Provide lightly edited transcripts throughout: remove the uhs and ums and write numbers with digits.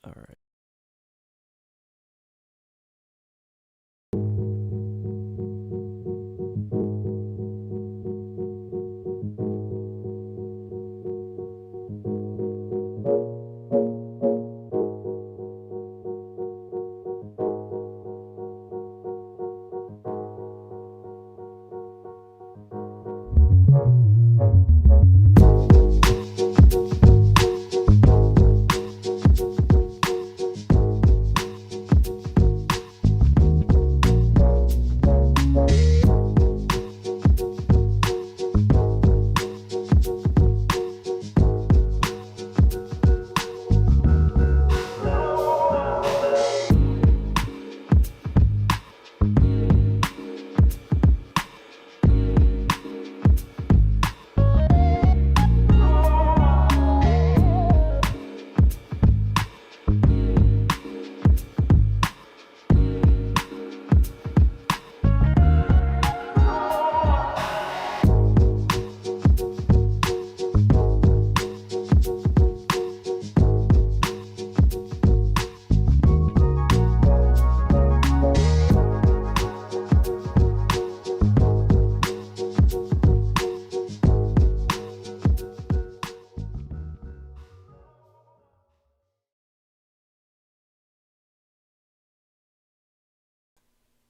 All right.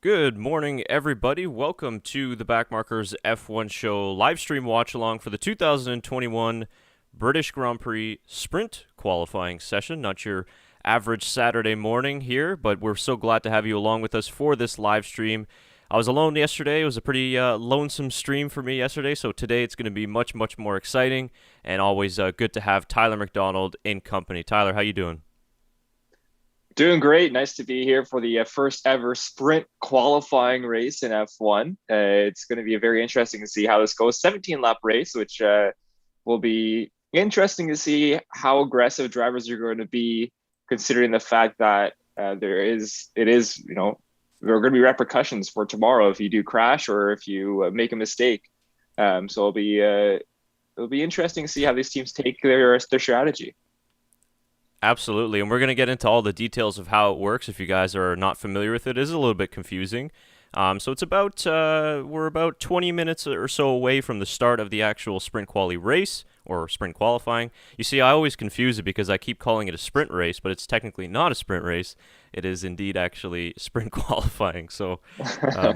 Good morning, everybody. Welcome to the Backmarkers F1 Show live stream watch along for the 2021 British Grand Prix Sprint qualifying session. Not your average Saturday morning here, but we're so glad to have you along with us for this live stream. I was alone yesterday. It was a pretty lonesome stream for me yesterday, so today it's going to be much, much more exciting and always good to have Tyler McDonald in company. Tyler, how you doing? Doing great. Nice to be here for the first ever sprint qualifying race in F1. It's going to be very interesting to see how this goes. 17-lap race, which will be interesting to see how aggressive drivers are going to be, considering the fact that there are going to be repercussions for tomorrow if you do crash or if you make a mistake. So it'll be interesting to see how these teams take their strategy. Absolutely, and we're going to get into all the details of how it works. If you guys are not familiar with it, it is a little bit confusing. So it's about we're about 20 minutes or so away from the start of the actual sprint quali race or sprint qualifying. You see, I always confuse it because I keep calling it a sprint race, but it's technically not a sprint race. It is indeed actually sprint qualifying. So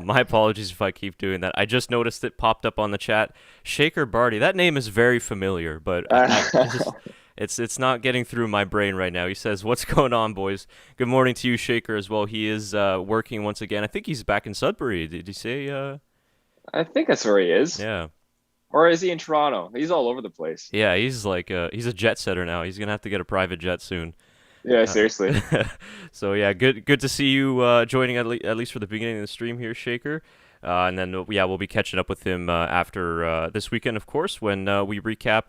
my apologies if I keep doing that. I just noticed it popped up on the chat. Shaker Barty, that name is very familiar, but I just it's not getting through my brain right now. He says, "What's going on, boys?" Good morning to you, Shaker, as well. He is working once again. I think he's back in Sudbury. Did you say? I think that's where he is. Yeah, Or is he in Toronto? He's all over the place. yeah. He's like he's a jet setter now. He's gonna have to get a private jet soon. Yeah, Uh, seriously. so yeah, good to see you joining at least for the beginning of the stream here, Shaker. And then yeah, we'll be catching up with him after this weekend, of course, when we recap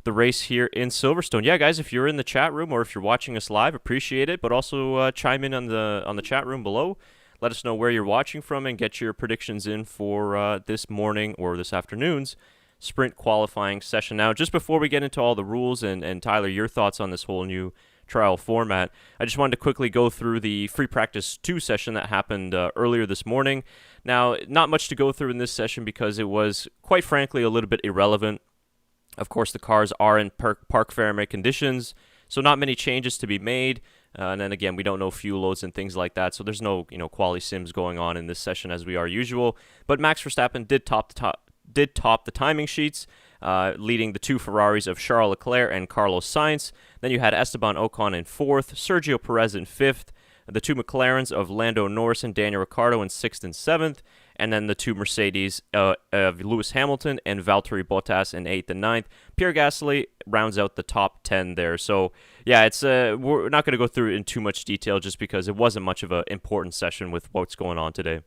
the race here in Silverstone. Yeah, guys, if you're in the chat room or if you're watching us live, appreciate it. But also chime in on the chat room below. Let us know where you're watching from and get your predictions in for this morning or this afternoon's sprint qualifying session. Now, just before we get into all the rules and Tyler, your thoughts on this whole new trial format, I just wanted to quickly go through the free practice 2 session that happened earlier this morning. Now, not much to go through in this session because it was, quite frankly, a little bit irrelevant. Of course, the cars are in park fair conditions, so not many changes to be made. And then again, we don't know fuel loads and things like that, so there's no quali sims going on in this session as we are usual. But Max Verstappen did top the timing sheets, leading the 2 Ferraris of Charles Leclerc and Carlos Sainz. Then you had Esteban Ocon in 4th, Sergio Perez in 5th, the 2 McLarens of Lando Norris and Daniel Ricciardo in 6th and 7th, and then the 2 Mercedes of Lewis Hamilton and Valtteri Bottas in 8th and 9th. Pierre Gasly rounds out the top 10 there. So, yeah, it's we're not going to go through it in too much detail just because it wasn't much of an important session with what's going on today.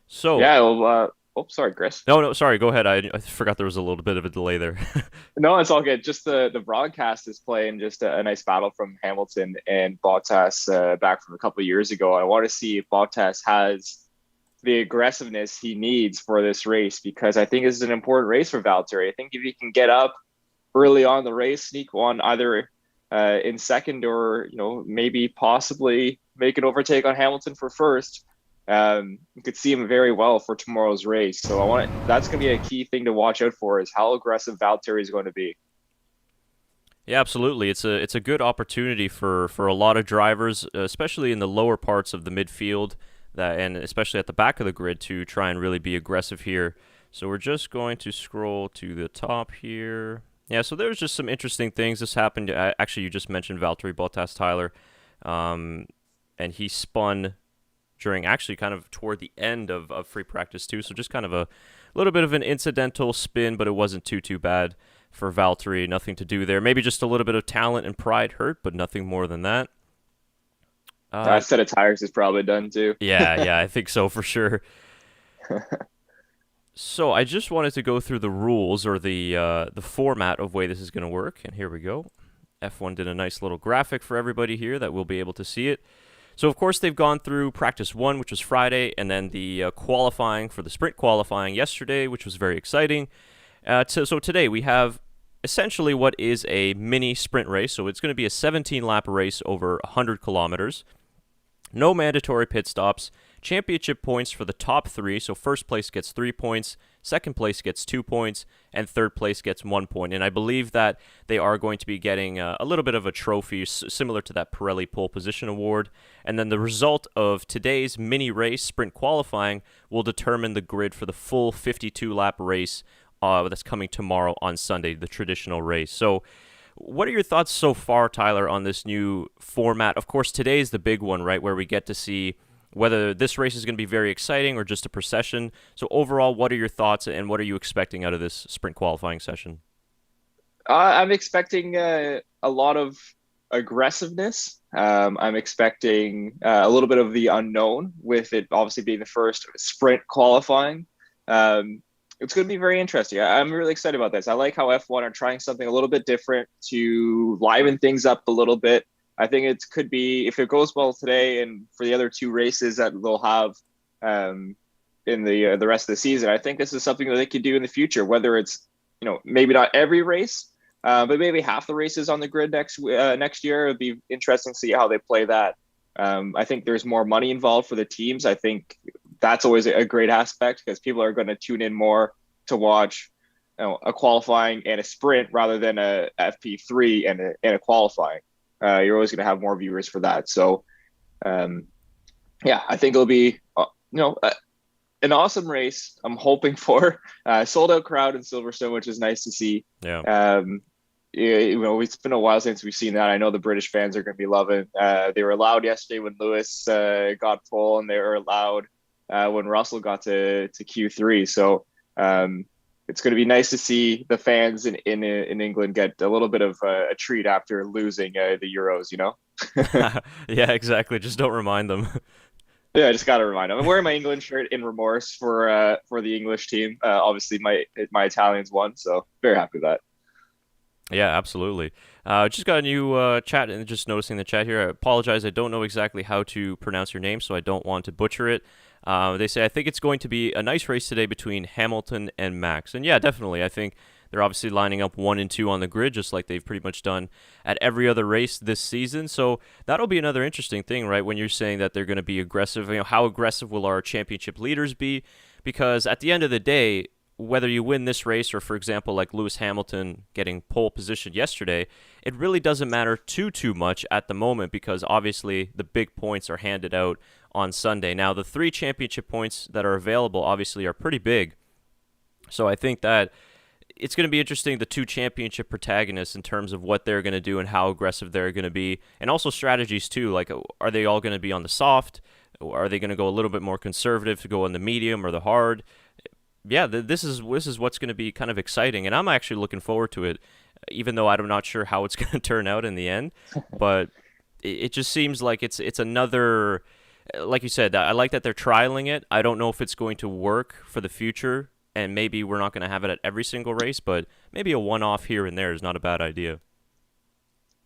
So, Yeah, well, sorry, Chris. no, sorry, go ahead. I forgot there was a little bit of a delay there. No, it's all good. Just the broadcast is playing just a nice battle from Hamilton and Bottas back from a couple of years ago. I want to see if Bottas has the aggressiveness he needs for this race because I think this is an important race for Valtteri. I think if he can get up early on in the race, sneak one either in second, or maybe possibly make an overtake on Hamilton for first. You could see him very well for tomorrow's race. So that's going to be a key thing to watch out for, is how aggressive Valtteri is going to be. Yeah, absolutely. It's a good opportunity for a lot of drivers, especially in the lower parts of the midfield, and especially at the back of the grid, to try and really be aggressive here. So we're just going to scroll to the top here. Yeah, so there's just some interesting things. This happened. Actually, you just mentioned Valtteri Bottas, Tyler, and he spun during actually kind of toward the end of free practice too. So just kind of a little bit of an incidental spin, but it wasn't too bad for Valtteri. Nothing to do there. Maybe just a little bit of talent and pride hurt, but nothing more than that. Set of tires is probably done too. Yeah, I think so for sure. So I just wanted to go through the rules, or the format of way this is going to work, and here we go. F1 did a nice little graphic for everybody here that we'll be able to see it. So of course they've gone through practice 1, which was Friday, and then the qualifying for the sprint qualifying yesterday, which was very exciting. So today we have essentially what is a mini sprint race. So it's going to be a 17-lap race over 100 kilometers. No mandatory pit stops. Championship points for the top 3. So first place gets 3 points, second place gets 2 points, and third place gets 1 point. And I believe that they are going to be getting a little bit of a trophy similar to that Pirelli Pole Position Award. And then the result of today's mini race, sprint qualifying, will determine the grid for the full 52-lap race that's coming tomorrow on Sunday, the traditional race. So what are your thoughts so far, Tyler, on this new format? Of course, today's the big one, right, where we get to see whether this race is going to be very exciting or just a procession. So overall, what are your thoughts, and what are you expecting out of this sprint qualifying session? I'm expecting a lot of aggressiveness. I'm expecting a little bit of the unknown, with it obviously being the first sprint qualifying. It's going to be very interesting. I'm really excited about this. I like how F1 are trying something a little bit different to liven things up a little bit. I think it could be, if it goes well today and for the other 2 races that they'll have in the rest of the season, I think this is something that they could do in the future, whether it's, maybe not every race, but maybe half the races on the grid next year. It'd be interesting to see how they play that. I think there's more money involved for the teams. I think that's always a great aspect, because people are going to tune in more to watch a qualifying and a sprint rather than a FP3 and a qualifying. You're always going to have more viewers for that. So, I think it'll be, an awesome race. I'm hoping for a sold out crowd in Silverstone, which is nice to see. Yeah. It's been a while since we've seen that. I know the British fans are going to be loving. They were loud yesterday when Lewis got pole, and they were loud when Russell got to Q3. So it's going to be nice to see the fans in England get a little bit of a treat after losing the Euros. Yeah, exactly. Just don't remind them. Yeah, I just got to remind them. I'm wearing my England shirt in remorse for the English team. Obviously, my Italians won, so very happy with that. Yeah, absolutely. Just got a new chat, and just noticing the chat here. I apologize. I don't know exactly how to pronounce your name, so I don't want to butcher it. They say, I think it's going to be a nice race today between Hamilton and Max. And yeah, definitely. I think they're obviously lining up 1 and 2 on the grid, just like they've pretty much done at every other race this season. So that'll be another interesting thing, right? When you're saying that they're going to be aggressive, how aggressive will our championship leaders be? Because at the end of the day, whether you win this race, or for example, like Lewis Hamilton getting pole position yesterday, it really doesn't matter too much at the moment, because obviously the big points are handed out on Sunday. Now, the 3 championship points that are available obviously are pretty big. So I think that it's going to be interesting, the 2 championship protagonists, in terms of what they're going to do and how aggressive they're going to be, and also strategies too. Like, are they all going to be on the soft? Or are they going to go a little bit more conservative to go on the medium or the hard? Yeah, this is what's going to be kind of exciting, and I'm actually looking forward to it, even though I'm not sure how it's going to turn out in the end. But it just seems like it's another, like you said, I like that they're trialing it. I don't know if it's going to work for the future, and maybe we're not going to have it at every single race, but maybe a one-off here and there is not a bad idea.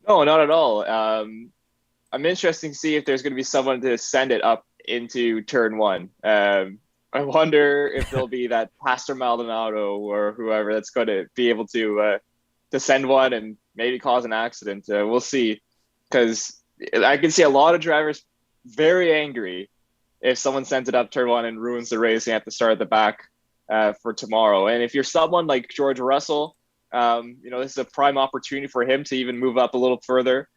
No, not at all. I'm interested to see if there's going to be someone to send it up into turn 1. I wonder if there'll be that Pastor Maldonado or whoever that's going to be able to send one and maybe cause an accident. We'll see, because I can see a lot of drivers very angry if someone sends it up turn one and ruins the race and you have to start at the back for tomorrow. And if you're someone like George Russell, this is a prime opportunity for him to even move up a little further.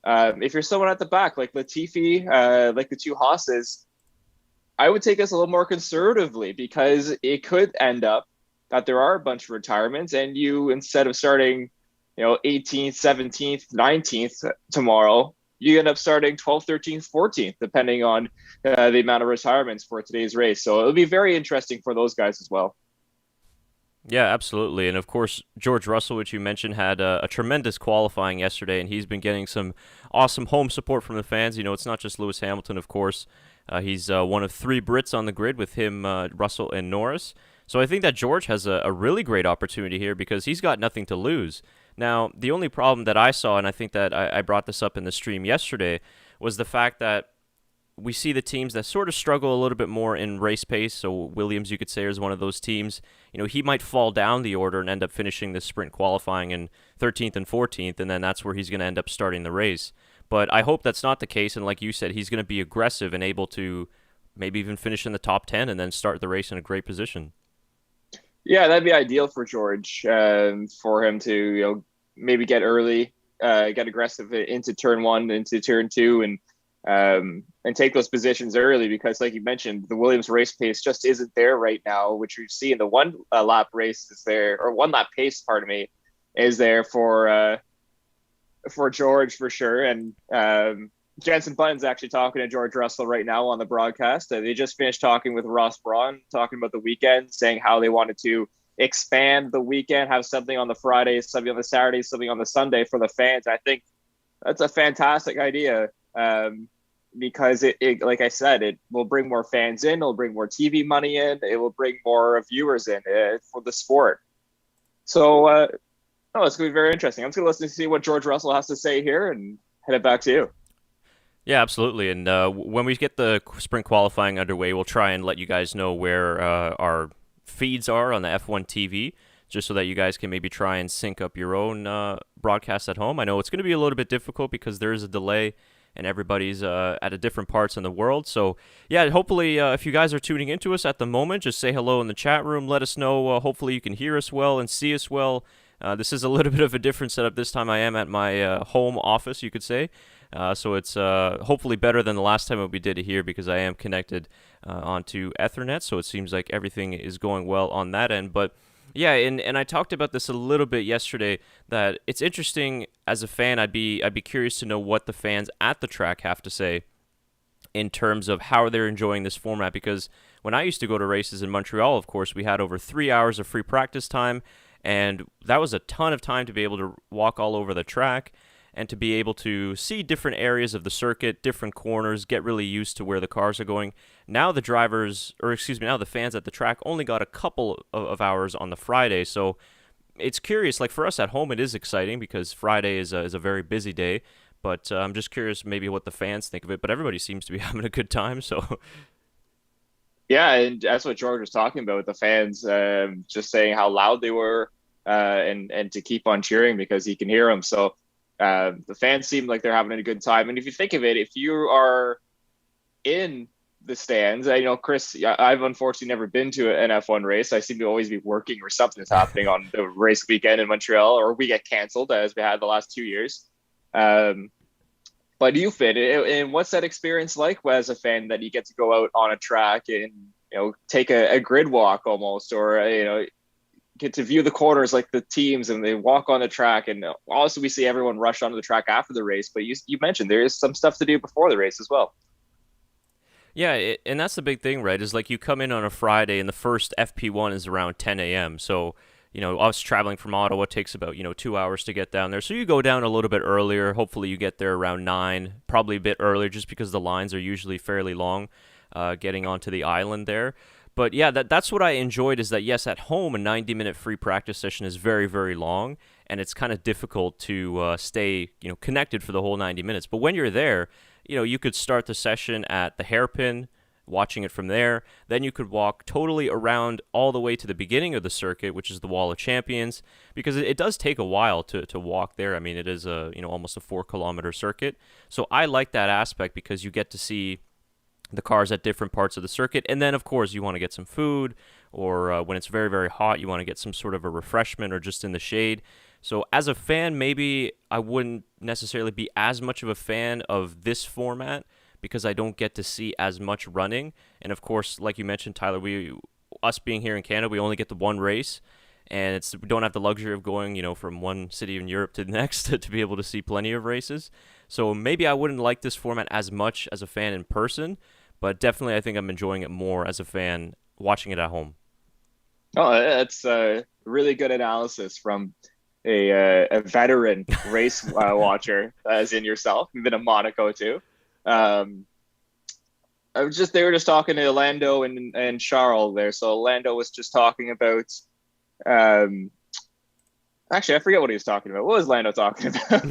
If you're someone at the back like Latifi, like the two Haas's, I would take this a little more conservatively, because it could end up that there are a bunch of retirements, and you, instead of starting 18th, 17th, 19th tomorrow, you end up starting 12th, 13th, 14th, depending on the amount of retirements for today's race. So it'll be very interesting for those guys as well. Yeah, absolutely. And of course, George Russell, which you mentioned, had a tremendous qualifying yesterday, and he's been getting some awesome home support from the fans. It's not just Lewis Hamilton, of course. He's one of three Brits on the grid with him, Russell, and Norris. So I think that George has a really great opportunity here, because he's got nothing to lose. Now, the only problem that I saw, and I think that I brought this up in the stream yesterday, was the fact that we see the teams that sort of struggle a little bit more in race pace. So Williams, you could say, is one of those teams. He might fall down the order and end up finishing the sprint qualifying in 13th and 14th, and then that's where he's going to end up starting the race. But I hope that's not the case, and like you said, he's going to be aggressive and able to maybe even finish in the top 10 and then start the race in a great position. Yeah, that'd be ideal for George, for him to maybe get early, get aggressive into turn one, into turn two, and take those positions early, because like you mentioned, the Williams race pace just isn't there right now, which we see in the one lap race is there, or one lap pace, pardon me, is there for George for sure. And Jenson Button's actually talking to George Russell right now on the broadcast. They just finished talking with Ross Brawn, talking about the weekend, saying how they wanted to expand the weekend, have something on the Friday, something on the Saturday, something on the Sunday for the fans. I think that's a fantastic idea, because it, like I said, it will bring more fans in, it'll bring more TV money in, it will bring more viewers in for the sport. So, it's going to be very interesting. I'm just going to listen to see what George Russell has to say here and head it back to you. Yeah, absolutely. And when we get the sprint qualifying underway, we'll try and let you guys know where our feeds are on the F1 TV, just so that you guys can maybe try and sync up your own broadcast at home. I know it's going to be a little bit difficult because there is a delay and everybody's at a different parts in the world. So, yeah, hopefully if you guys are tuning into us at the moment, just say hello in the chat room. Let us know. Hopefully you can hear us well and see us well. This is a little bit of a different setup this time. I am at my home office, you could say. So it's hopefully better than the last time we did it here, because I am connected onto Ethernet. So it seems like everything is going well on that end. But yeah, and I talked about this a little bit yesterday, that it's interesting as a fan. I'd be curious to know what the fans at the track have to say in terms of how they're enjoying this format, because when I used to go to races in Montreal, of course, we had over 3 hours of free practice time, and that was a ton of time to be able to walk all over the track and to be able to see different areas of the circuit, different corners, get really used to where the cars are going. Now the fans at the track only got a couple of hours on the Friday, so it's curious. Like for us at home, it is exciting because Friday is a very busy day, but I'm just curious maybe what the fans think of it, but everybody seems to be having a good time, so... Yeah, and that's what George was talking about with the fans, just saying how loud they were, and to keep on cheering because he can hear them. So the fans seem like they're having a good time. And if you think of it, if you are in the stands, Chris, I've unfortunately never been to an F1 race. I seem to always be working or something's happening on the race weekend in Montreal, or we get canceled as we had the last 2 years. But you fit it, and what's that experience like as a fan, that you get to go out on a track and take a grid walk almost, or get to view the corners like the teams, and they walk on the track, and also we see everyone rush onto the track after the race. But you mentioned there is some stuff to do before the race as well. Yeah, and that's the big thing, right? Is like you come in on a Friday, and the first FP1 is around 10 a.m. So us traveling from Ottawa takes about 2 hours to get down there. So you go down a little bit earlier. Hopefully you get there around 9, probably a bit earlier, just because the lines are usually fairly long getting onto the island there. But yeah, that's what I enjoyed, is that yes, at home a 90-minute free practice session is very, very long, and it's kind of difficult to stay connected for the whole 90 minutes. But when you're there, you could start the session at the hairpin, watching it from there. Then you could walk totally around all the way to the beginning of the circuit, which is the Wall of Champions, because it does take a while to walk there. I mean, it is almost a 4 kilometer circuit. So I like that aspect because you get to see the cars at different parts of the circuit. And then, of course, you want to get some food, or when it's very, very hot, you want to get some sort of a refreshment or just in the shade. So as a fan, maybe I wouldn't necessarily be as much of a fan of this format because I don't get to see as much running. And of course, like you mentioned, Tyler, us being here in Canada, we only get the one race, and we don't have the luxury of going, from one city in Europe to the next to be able to see plenty of races. So maybe I wouldn't like this format as much as a fan in person, but definitely I think I'm enjoying it more as a fan watching it at home. Oh, that's a really good analysis from a veteran race watcher, as in yourself. You've been in Monaco too. They were just talking to Lando and Charles there. So Lando was just talking about, actually, I forget what he was talking about. What was Lando talking about?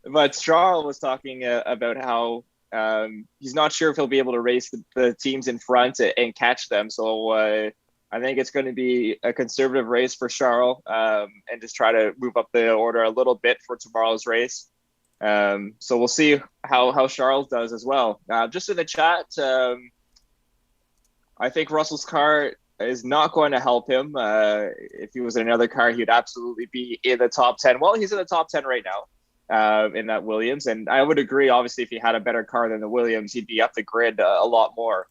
But Charles was talking about how he's not sure if he'll be able to race the teams in front and catch them. So I think it's going to be a conservative race for Charles, and just try to move up the order a little bit for tomorrow's race. So we'll see how Charles does as well. Just in the chat, I think Russell's car is not going to help him. If he was in another car, he'd absolutely be in the top 10. Well, he's in the top 10 right now in that Williams. And I would agree, obviously, if he had a better car than the Williams, he'd be up the grid a lot more.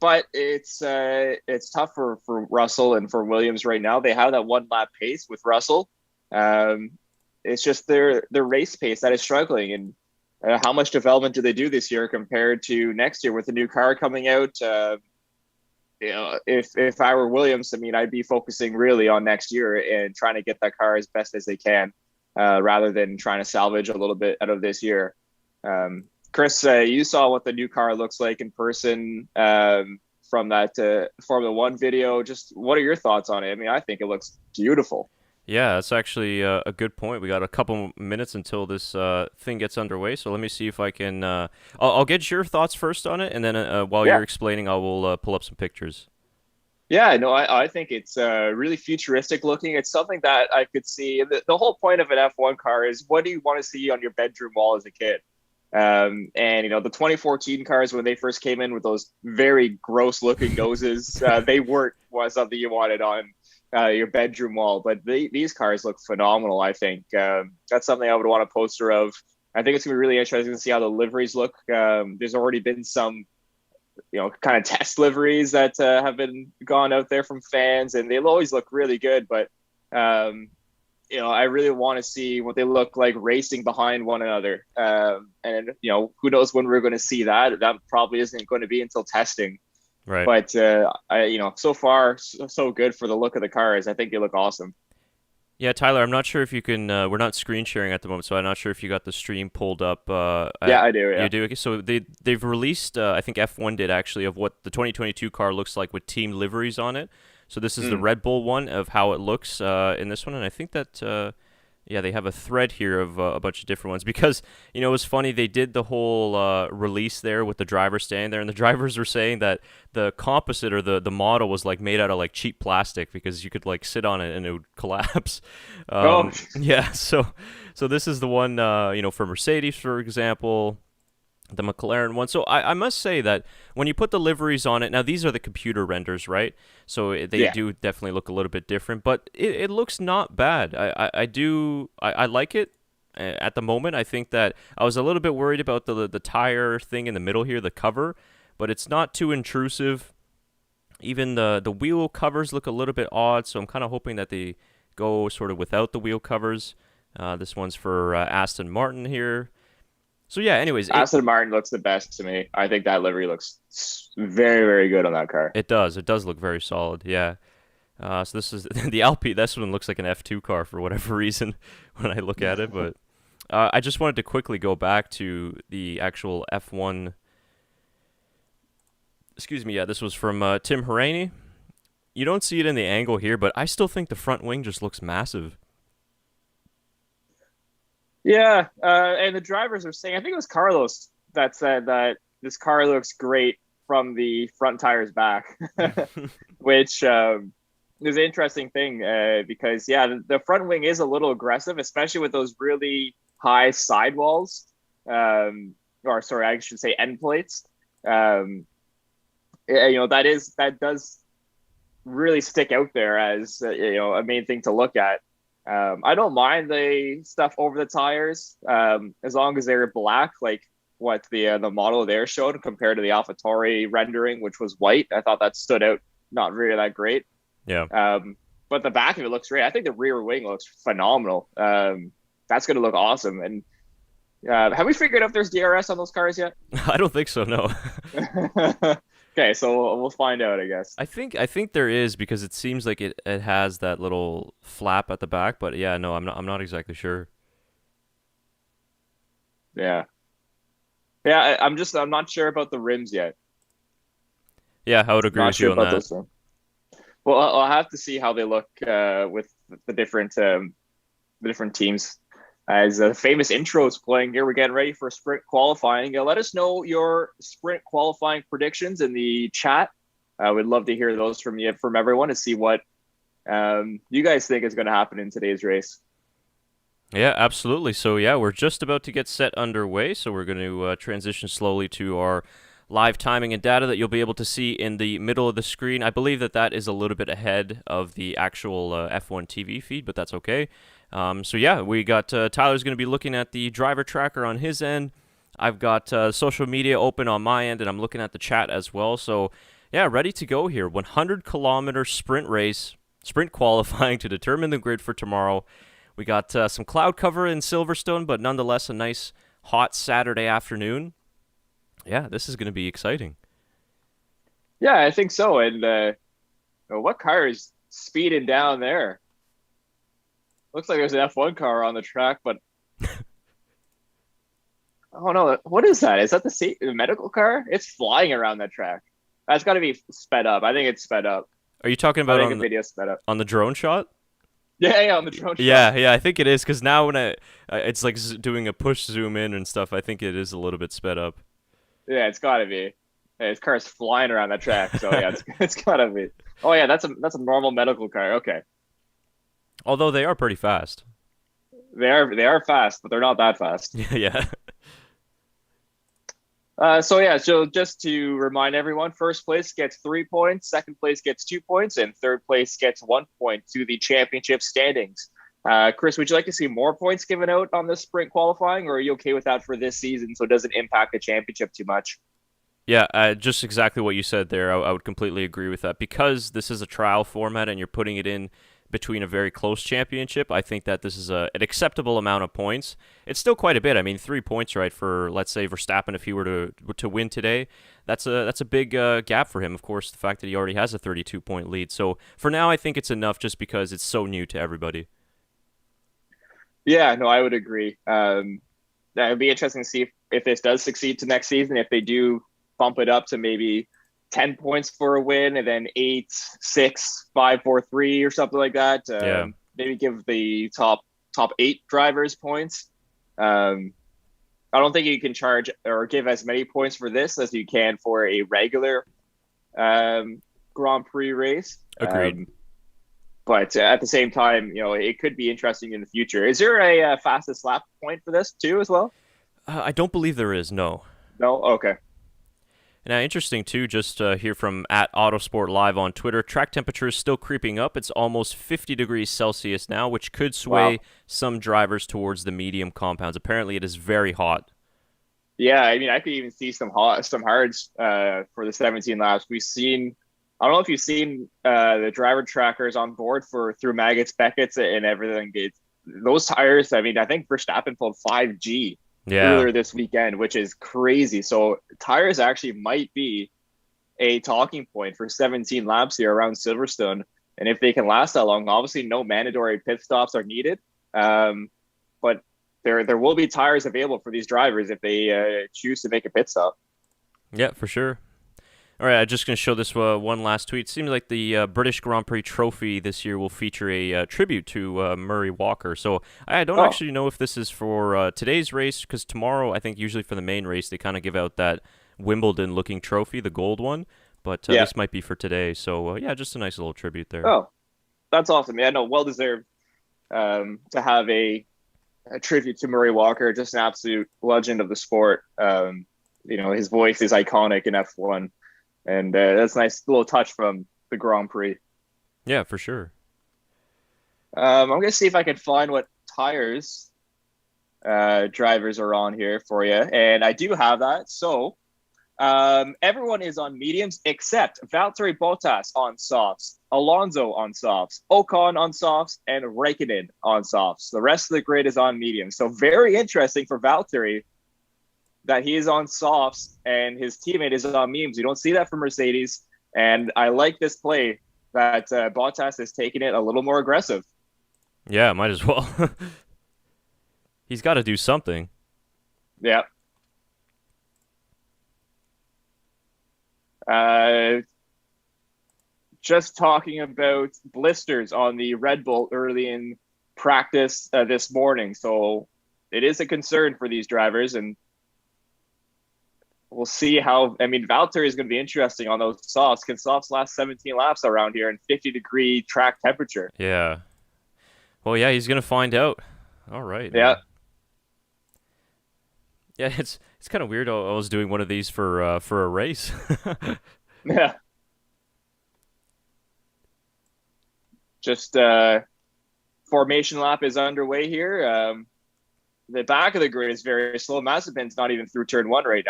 But it's tough for Russell and for Williams right now. They have that one lap pace with Russell. It's just their race pace that is struggling. And how much development do they do this year compared to next year with the new car coming out? If I were Williams, I mean, I'd be focusing really on next year and trying to get that car as best as they can, rather than trying to salvage a little bit out of this year. Chris, you saw what the new car looks like in person from that Formula One video. Just what are your thoughts on it? I mean, I think it looks beautiful. Yeah, that's actually a good point. We got a couple minutes until this thing gets underway, so let me see if I can. I'll get your thoughts first on it, and then while you're explaining, I will pull up some pictures. Yeah, no, I think it's really futuristic looking. It's something that I could see. The whole point of an F1 car is, what do you want to see on your bedroom wall as a kid? And the 2014 cars, when they first came in with those very gross looking noses, they weren't something you wanted on your bedroom wall. But these cars look phenomenal. I think that's something I would want a poster of. I think it's gonna be really interesting to see how the liveries look. There's already been some kind of test liveries that have been gone out there from fans, and they'll always look really good. But I really want to see what they look like racing behind one another. And who knows when we're going to see that? That probably isn't going to be until testing. Right. But so far so good for the look of the cars. I think they look awesome. Yeah, Tyler, I'm not sure if you can. We're not screen sharing at the moment, so I'm not sure if you got the stream pulled up. Yeah, I do. Yeah. You do. Okay, so they've released. I think F1 did actually, of what the 2022 car looks like with team liveries on it. So this is the Red Bull one of how it looks in this one, and I think that they have a thread here of a bunch of different ones because it was funny, they did the whole release there with the driver standing there, and the drivers were saying that the composite or the model was like made out of like cheap plastic because you could like sit on it and it would collapse. Yeah, so this is the one for Mercedes, for example. The McLaren one. So I must say that when you put the liveries on it, now these are the computer renders, right? So they do definitely look a little bit different, but it looks not bad. I like it at the moment. I think that I was a little bit worried about the tire thing in the middle here, the cover, but it's not too intrusive. Even the wheel covers look a little bit odd, so I'm kind of hoping that they go sort of without the wheel covers. This one's for Aston Martin here. So yeah, anyways, Aston Martin looks the best to me. I think that livery looks very, very good on that car. It does. It does look very solid. Yeah. So this is the Alpine. This one looks like an F2 car for whatever reason when I look at it. But I just wanted to quickly go back to the actual F1. Excuse me. Yeah, this was from Tim Hauraney. You don't see it in the angle here, but I still think the front wing just looks massive. Yeah, and the drivers are saying, I think it was Carlos that said that this car looks great from the front tires back, which is an interesting thing because yeah, the front wing is a little aggressive, especially with those really high sidewalls, or sorry, I should say end plates. Um, that does really stick out there as a main thing to look at. I don't mind the stuff over the tires as long as they're black, like what the model there showed compared to the AlphaTauri rendering, which was white. I thought that stood out not really that great. Yeah. But the back of it looks great. I think the rear wing looks phenomenal. That's going to look awesome. And have we figured out if there's DRS on those cars yet? I don't think so, no. Okay, so we'll find out, I guess. I think there is because it seems like it has that little flap at the back, but yeah, no, I'm not exactly sure. Yeah, yeah. I'm not sure about the rims yet. Yeah, I would agree Not with you sure on about that. those rims. Well, I'll have to see how they look with the different teams. As the famous intro is playing here, we're getting ready for sprint qualifying. Let us know your sprint qualifying predictions in the chat. I would love to hear those from everyone to see what you guys think is going to happen in today's race. Yeah, absolutely. So yeah, we're just about to get set underway, so we're going to transition slowly to our live timing and data that you'll be able to see in the middle of the screen. I believe that is a little bit ahead of the actual F1 TV feed, but that's okay. So yeah, we got Tyler's going to be looking at the driver tracker on his end. I've got social media open on my end, and I'm looking at the chat as well. So yeah, ready to go here. 100-kilometer sprint race, sprint qualifying to determine the grid for tomorrow. We got some cloud cover in Silverstone, but nonetheless a nice hot Saturday afternoon. Yeah, this is going to be exciting. Yeah, I think so. And what car is speeding down there? Looks like there's an F1 car on the track, but oh no, what is that? Is that the medical car? It's flying around that track. That's got to be sped up. I think it's sped up. Are you talking I about think the video sped up. on the drone shot? Yeah, yeah, on the drone shot. Yeah, I think it is because now when it's like doing a push zoom in and stuff. I think it is a little bit sped up. Yeah, it's got to be. Yeah, his car's flying around that track, so yeah, it's got to be. Oh yeah, that's a normal medical car. Okay, Although they are pretty fast. they are fast, but they're not that fast. Yeah. So just to remind everyone, first place gets 3 points, second place gets 2 points, and third place gets 1 point to the championship standings. Chris, would you like to see more points given out on this sprint qualifying, or are you okay with that for this season so it doesn't impact the championship too much? Yeah, just exactly what you said there. I would completely agree with that. Because this is a trial format and you're putting it in between a very close championship, I think that this is an acceptable amount of points. It's still quite a bit. I mean, 3 points, right, for, let's say, Verstappen, if he were to win today, that's a big gap for him. Of course, the fact that he already has a 32-point lead. So for now, I think it's enough just because it's so new to everybody. Yeah, no, I would agree. That would be interesting to see if this does succeed to next season, if they do bump it up to maybe 10 points for a win and then 8, 6, 5, 4, 3 or something like that. Yeah. Maybe give the top 8 drivers points. I don't think you can charge or give as many points for this as you can for a regular Grand Prix race. Agreed. But at the same time, it could be interesting in the future. Is there a fastest lap point for this too as well? I don't believe there is, no. No? Okay. Now, interesting too, just here from @Autosport Live on Twitter, track temperature is still creeping up. It's almost 50 degrees Celsius now, which could sway some drivers towards the medium compounds. Apparently, it is very hot. Yeah, I mean, I could even see some hards for the 17 laps. I don't know if you've seen the driver trackers on board through Maggots, Beckett's, and everything. Those tires, I mean, I think Verstappen pulled 5G earlier this weekend, which is crazy. So tires actually might be a talking point for 17 laps here around Silverstone. And if they can last that long, obviously no mandatory pit stops are needed. But there will be tires available for these drivers if they choose to make a pit stop. Yeah, for sure. All right, I'm just going to show this one last tweet. Seems like the British Grand Prix trophy this year will feature a tribute to Murray Walker. So I don't Oh, actually know if this is for today's race, because tomorrow, I think usually for the main race, they kind of give out that Wimbledon-looking trophy, the gold one. But yeah. this might be for today. So, yeah, just a nice little tribute there. Oh, that's awesome. Yeah, no, well deserved to have a tribute to Murray Walker, just an absolute legend of the sport. His voice is iconic in F1, and that's a nice little touch from the Grand Prix. Yeah, for sure. I'm going to see if I can find what tires drivers are on here for you, and I do have that. So everyone is on mediums except Valtteri Bottas on softs, Alonso on softs, Ocon on softs, and Raikkonen on softs. The rest of the grid is on mediums. So very interesting for Valtteri that he is on softs and his teammate is on mediums. You don't see that from Mercedes. And I like this play that Bottas is taking it a little more aggressive. Yeah, might as well. He's got to do something. Yeah. Just talking about blisters on the Red Bull early in practice this morning. So it is a concern for these drivers, and we'll see how. I mean, Valtteri is going to be interesting on those softs. Can softs last 17 laps around here in 50-degree track temperature? Yeah. Well, yeah, he's going to find out. All right. Yeah. Man. Yeah, it's kind of weird. I was doing one of these for a race. Yeah. Just formation lap is underway here. The back of the grid is very slow. Mazepin's not even through turn one right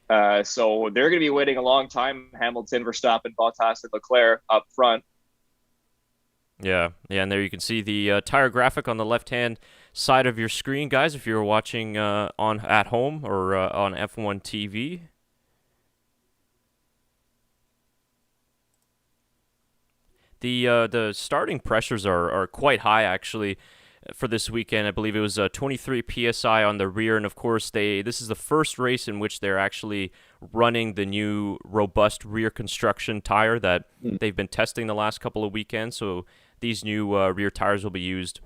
now. So they're going to be waiting a long time. Hamilton, Verstappen, Bottas, and Leclerc up front. Yeah, and there you can see the tire graphic on the left-hand side of your screen, guys, if you're watching on at home or on F1 TV. The starting pressures are quite high, actually, for this weekend. I believe it was 23 psi on the rear, and of course this is the first race in which they're actually running the new robust rear construction tire that they've been testing the last couple of weekends. So these new rear tires will be used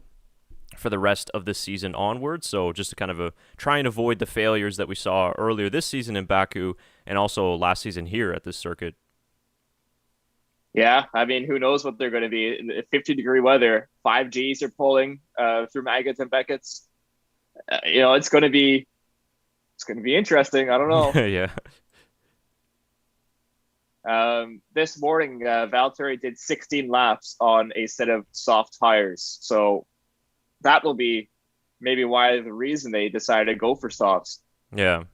for the rest of the season onwards. So just to kind of try and avoid the failures that we saw earlier this season in Baku and also last season here at this circuit. Yeah, I mean, who knows what they're going to be in 50-degree weather. 5Gs are pulling through Maggots and Beckett's. It's going to be interesting. I don't know. Yeah. This morning, Valtteri did 16 laps on a set of soft tires, so that will be maybe why the reason they decided to go for softs. Yeah.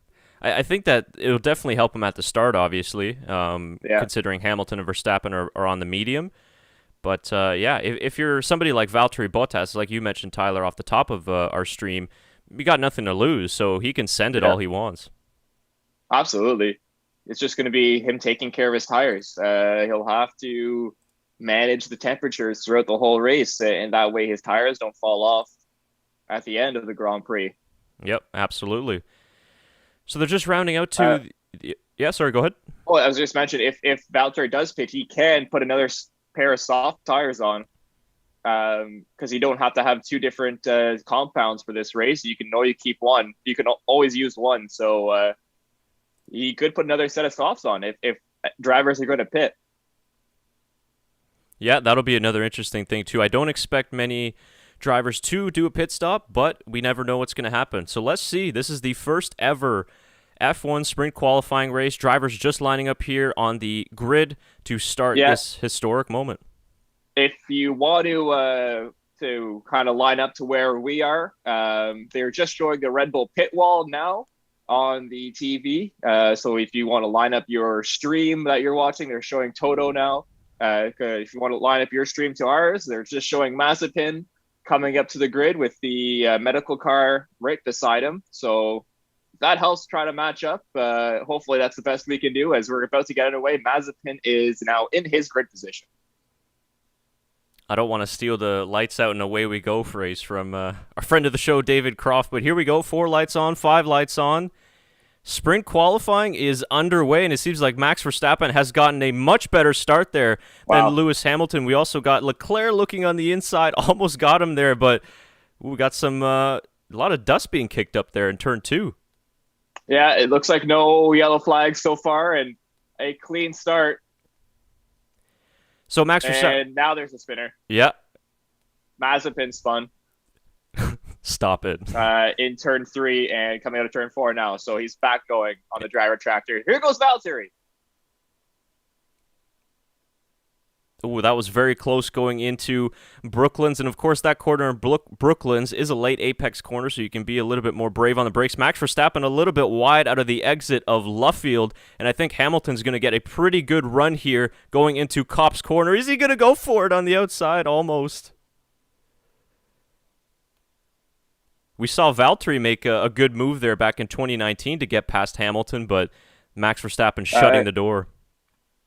I think that it'll definitely help him at the start, obviously, Yeah. considering Hamilton and Verstappen are on the medium. But, yeah, if you're somebody like Valtteri Bottas, like you mentioned, Tyler, off the top of our stream, you got nothing to lose, so he can send it all he wants. Absolutely. It's just going to be him taking care of his tires. He'll have to manage the temperatures throughout the whole race, and that way his tires don't fall off at the end of the Grand Prix. Yep, absolutely. So they're just rounding out to... yeah, sorry, go ahead. Well, I was just mentioning, if Valtteri does pitch, he can put another pair of soft tires on, because you don't have to have two different compounds for this race. You can only keep one. You can always use one. So he could put another set of softs on if drivers are going to pit. Yeah, that'll be another interesting thing, too. I don't expect many drivers to do a pit stop, but we never know what's going to happen. So let's see. This is the first ever F1 sprint qualifying race. Drivers just lining up here on the grid to start this historic moment. If you want to kind of line up to where we are, they're just showing the Red Bull pit wall now on the TV. So if you want to line up your stream that you're watching, they're showing Toto now. If you want to line up your stream to ours, they're just showing Mazepin coming up to the grid with the medical car right beside him. So that helps try to match up. Hopefully that's the best we can do as we're about to get underway. Mazepin is now in his grid position. I don't want to steal the lights out and away we go phrase from our friend of the show, David Croft, but here we go. 4 lights on, 5 lights on. Sprint qualifying is underway, and it seems like Max Verstappen has gotten a much better start there than Lewis Hamilton. We also got Leclerc looking on the inside, almost got him there, but we got a lot of dust being kicked up there in turn 2. Yeah, it looks like no yellow flags so far, and a clean start. So Max Verstappen. And now there's a spinner. Yeah. Mazepin spun. Stop it. In turn 3 and coming out of turn 4 now. So he's back going on the driver tractor. Here goes Valtteri. Ooh, that was very close going into Brooklands. And, of course, that corner in Brooklands is a late apex corner, so you can be a little bit more brave on the brakes. Max Verstappen a little bit wide out of the exit of Luffield, and I think Hamilton's going to get a pretty good run here going into Kopp's corner. Is he going to go for it on the outside? Almost. We saw Valtteri make a good move there back in 2019 to get past Hamilton, but Max Verstappen shutting the door.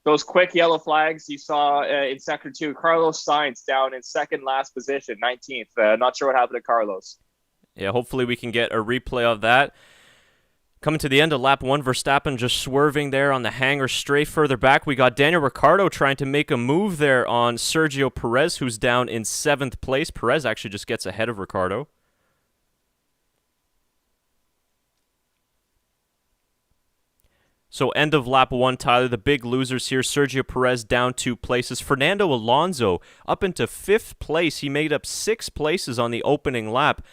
Those quick yellow flags you saw in Sector 2. Carlos Sainz down in second last position, 19th. Not sure what happened to Carlos. Yeah, hopefully we can get a replay of that. Coming to the end of lap 1, Verstappen just swerving there on the hanger straight further back. We got Daniel Ricciardo trying to make a move there on Sergio Perez, who's down in 7th place. Perez actually just gets ahead of Ricciardo. So end of lap 1, Tyler, the big losers here. Sergio Perez down 2 places. Fernando Alonso up into 5th place. He made up 6 places on the opening lap.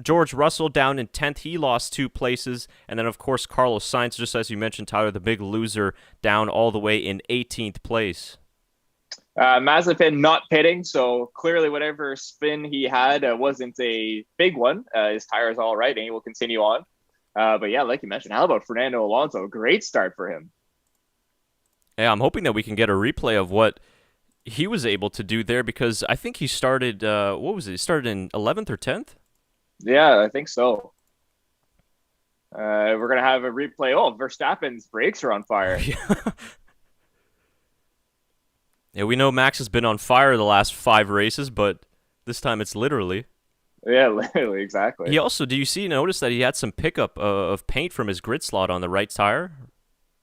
George Russell down in 10th. He lost 2 places. And then, of course, Carlos Sainz, just as you mentioned, Tyler, the big loser, down all the way in 18th place. Mazepin not pitting, so clearly whatever spin he had wasn't a big one. His tire's all right, and he will continue on. But yeah, like you mentioned, how about Fernando Alonso? Great start for him. Yeah, I'm hoping that we can get a replay of what he was able to do there, because I think he started, what was it? He started in 11th or 10th? Yeah, I think so. We're going to have a replay. Oh, Verstappen's brakes are on fire. Yeah, we know Max has been on fire the last 5 races, but this time it's literally. Yeah, literally, exactly. He also, notice that he had some pickup of paint from his grid slot on the right tire?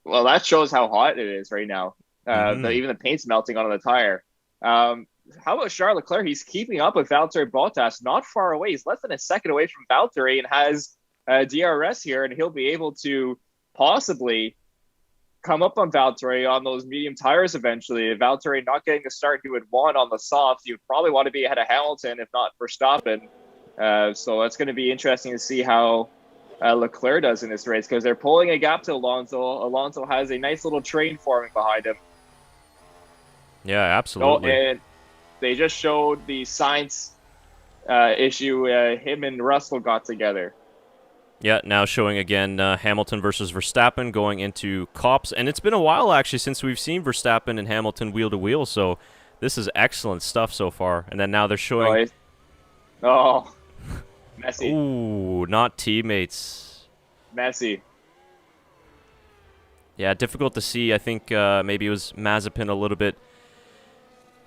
Well, that shows how hot it is right now. Even the paint's melting on the tire. How about Charles Leclerc? He's keeping up with Valtteri Bottas, not far away. He's less than a second away from Valtteri and has DRS here, and he'll be able to possibly come up on Valtteri on those medium tires eventually. If Valtteri not getting the start he would want on the softs, you'd probably want to be ahead of Hamilton, if not Verstappen. So that's going to be interesting to see how Leclerc does in this race, because they're pulling a gap to Alonso. Alonso has a nice little train forming behind him. Yeah, absolutely. Oh, and they just showed the Sainz issue. Him and Russell got together. Yeah, now showing again Hamilton versus Verstappen going into Kopp's. And it's been a while, actually, since we've seen Verstappen and Hamilton wheel-to-wheel, so this is excellent stuff so far. And then now they're showing... Oh, messy. Ooh, not teammates. Messy. Yeah, difficult to see. I think maybe it was Mazepin a little bit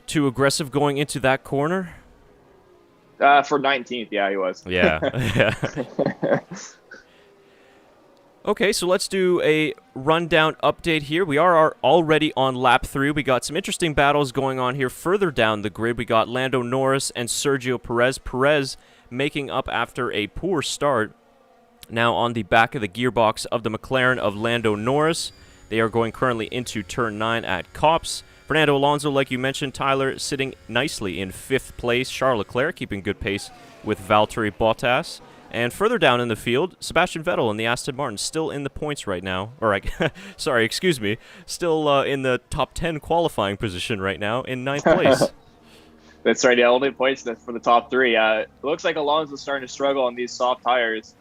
too aggressive going into that corner. For 19th, yeah, he was. Yeah. Yeah. Okay, so let's do a rundown update here. We are already on lap 3. We got some interesting battles going on here further down the grid. We got Lando Norris and Sergio Perez. Perez making up after a poor start. Now on the back of the gearbox of the McLaren of Lando Norris. They are going currently into turn 9 at Kopp's. Fernando Alonso, like you mentioned, Tyler, sitting nicely in 5th place. Charles Leclerc keeping good pace with Valtteri Bottas. And further down in the field, Sebastian Vettel in the Aston Martin, still in the points right now. Sorry, excuse me. Still in the top 10 qualifying position right now in 9th place. That's right, yeah, only points for the top 3. It looks like Alonso's starting to struggle on these soft tires.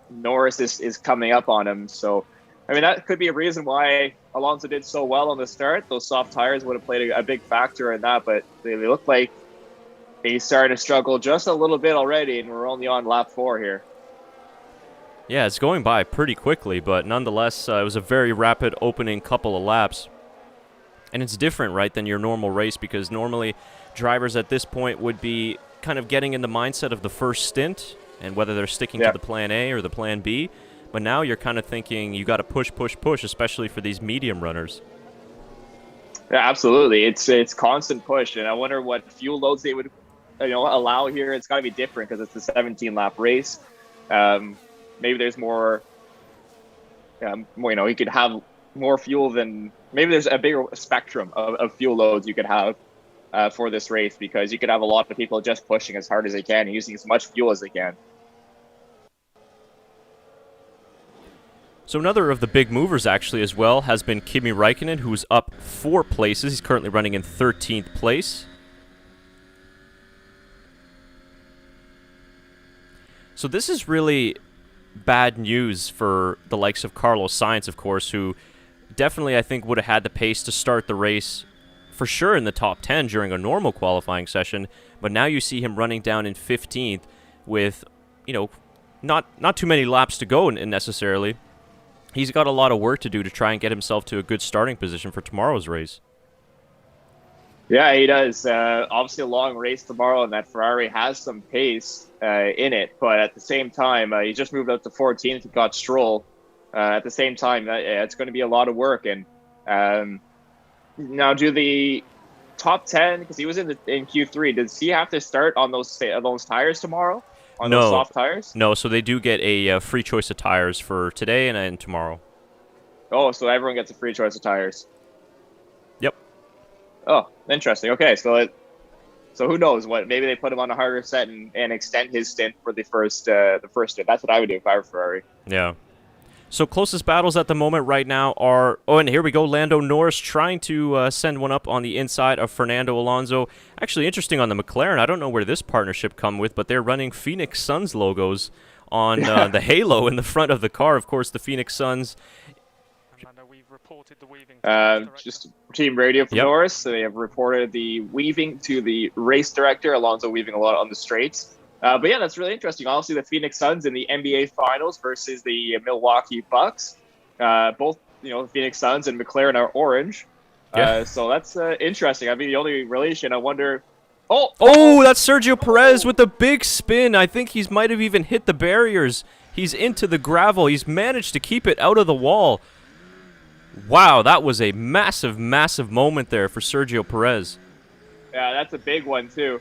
Norris is coming up on him. So, I mean, that could be a reason why Alonso did so well on the start. Those soft tires would have played a big factor in that, but they look like he's starting to struggle just a little bit already, and we're only on lap 4 here. Yeah, it's going by pretty quickly, but nonetheless, it was a very rapid opening couple of laps. And it's different, right, than your normal race, because normally drivers at this point would be kind of getting in the mindset of the first stint, and whether they're sticking to the plan A or the plan B. But now you're kind of thinking you got to push, push, push, especially for these medium runners. Yeah, absolutely. It's constant push, and I wonder what fuel loads they would, allow here. It's got to be different because it's a 17-lap race. Maybe there's more. You could have more fuel than maybe there's a bigger spectrum of fuel loads you could have for this race, because you could have a lot of people just pushing as hard as they can and using as much fuel as they can. So another of the big movers actually as well has been Kimi Räikkönen, who's up 4 places. He's currently running in 13th place. So this is really bad news for the likes of Carlos Sainz, of course, who definitely I think would have had the pace to start the race for sure in the top 10 during a normal qualifying session. But now you see him running down in 15th with, not too many laps to go necessarily. He's got a lot of work to do to try and get himself to a good starting position for tomorrow's race. Yeah, he does. Obviously a long race tomorrow, and that Ferrari has some pace in it. But at the same time, he just moved up to 14th and got Stroll. At the same time, it's going to be a lot of work. And now do the top 10, because he was in Q3, does he have to start on those tires tomorrow? On those soft tires? No, so they do get a free choice of tires for today and tomorrow. Oh, so everyone gets a free choice of tires. Yep. Oh, interesting. Okay, so who knows what? Maybe they put him on a harder set and extend his stint for the first stint. That's what I would do if I were Ferrari. Yeah. So closest battles at the moment right now are... Oh, and here we go. Lando Norris trying to send one up on the inside of Fernando Alonso. Actually, interesting on the McLaren. I don't know where this partnership come with, but they're running Phoenix Suns logos on the halo in the front of the car. Of course, the Phoenix Suns... We've reported the weaving just team radio from Norris. So they have reported the weaving to the race director. Alonso weaving a lot on the straights. But yeah, that's really interesting. Obviously, the Phoenix Suns in the NBA Finals versus the Milwaukee Bucks. Both, the Phoenix Suns and McLaren are orange. Yeah. So that's interesting. I mean, the only relation, I wonder... Oh, that's Sergio Perez with the big spin. I think he might have even hit the barriers. He's into the gravel. He's managed to keep it out of the wall. Wow, that was a massive, massive moment there for Sergio Perez. Yeah, that's a big one, too.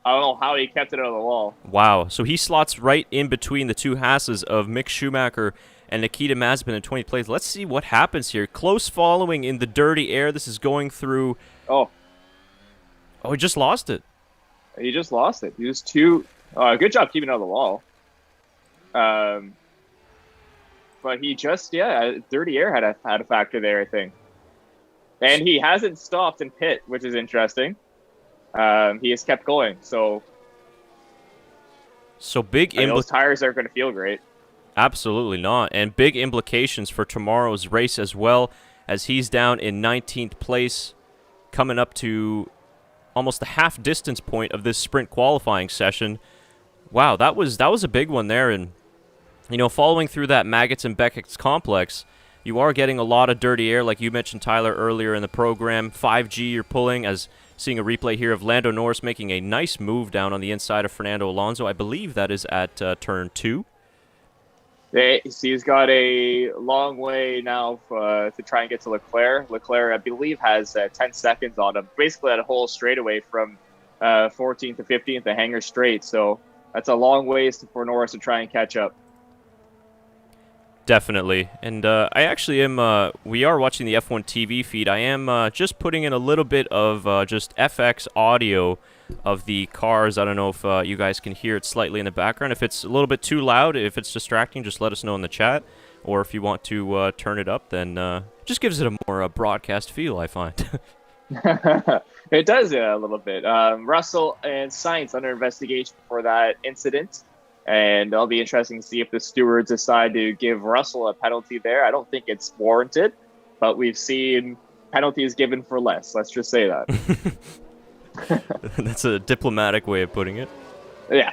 I don't know how he kept it out of the wall. Wow. So he slots right in between the two Hasses of Mick Schumacher and Nikita Mazepin in 20th place. Let's see what happens here. Close following in the dirty air. This is going through... Oh, he just lost it. He just lost it. He was too... good job keeping it out of the wall. But he just... dirty air had a factor there, I think. And he hasn't stopped in pit, which is interesting. He has kept going, so big. Those tires aren't going to feel great. Absolutely not, and big implications for tomorrow's race as well, as he's down in 19th place, coming up to almost the half distance point of this sprint qualifying session. Wow, that was a big one there, and following through that Maggots and Beckett's complex, you are getting a lot of dirty air, like you mentioned, Tyler, earlier in the program. 5G you're pulling, as seeing a replay here of Lando Norris making a nice move down on the inside of Fernando Alonso. I believe that is at turn 2. He's got a long way now to try and get to Leclerc. Leclerc, I believe, has 10 seconds on him. Basically, that whole straightaway from 14th to 15th, the hanger straight. So that's a long ways for Norris to try and catch up. Definitely. And I actually am, we are watching the F1 TV feed. I am just putting in a little bit of just FX audio of the cars. I don't know if you guys can hear it slightly in the background. If it's a little bit too loud, if it's distracting, just let us know in the chat. Or if you want to turn it up, then just gives it a more broadcast feel, I find. It does a little bit. Russell and Sainz under investigation for that incident. And it'll be interesting to see if the stewards decide to give Russell a penalty there. I don't think it's warranted, but we've seen penalties given for less. Let's just say that. That's a diplomatic way of putting it. Yeah.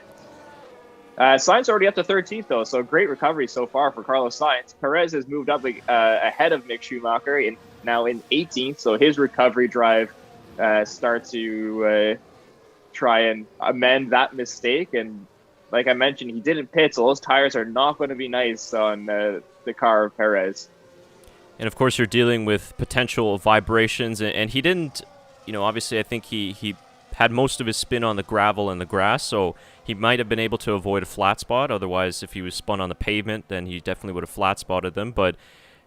Sainz already up to 13th, though, so great recovery so far for Carlos Sainz. Perez has moved up ahead of Mick Schumacher, now in 18th, so his recovery drive starts to try and amend that mistake and like I mentioned, he didn't pit, so those tires are not going to be nice on the car of Perez. And of course, you're dealing with potential vibrations, and he didn't, obviously I think he had most of his spin on the gravel and the grass, so he might have been able to avoid a flat spot. Otherwise, if he was spun on the pavement, then he definitely would have flat spotted them. But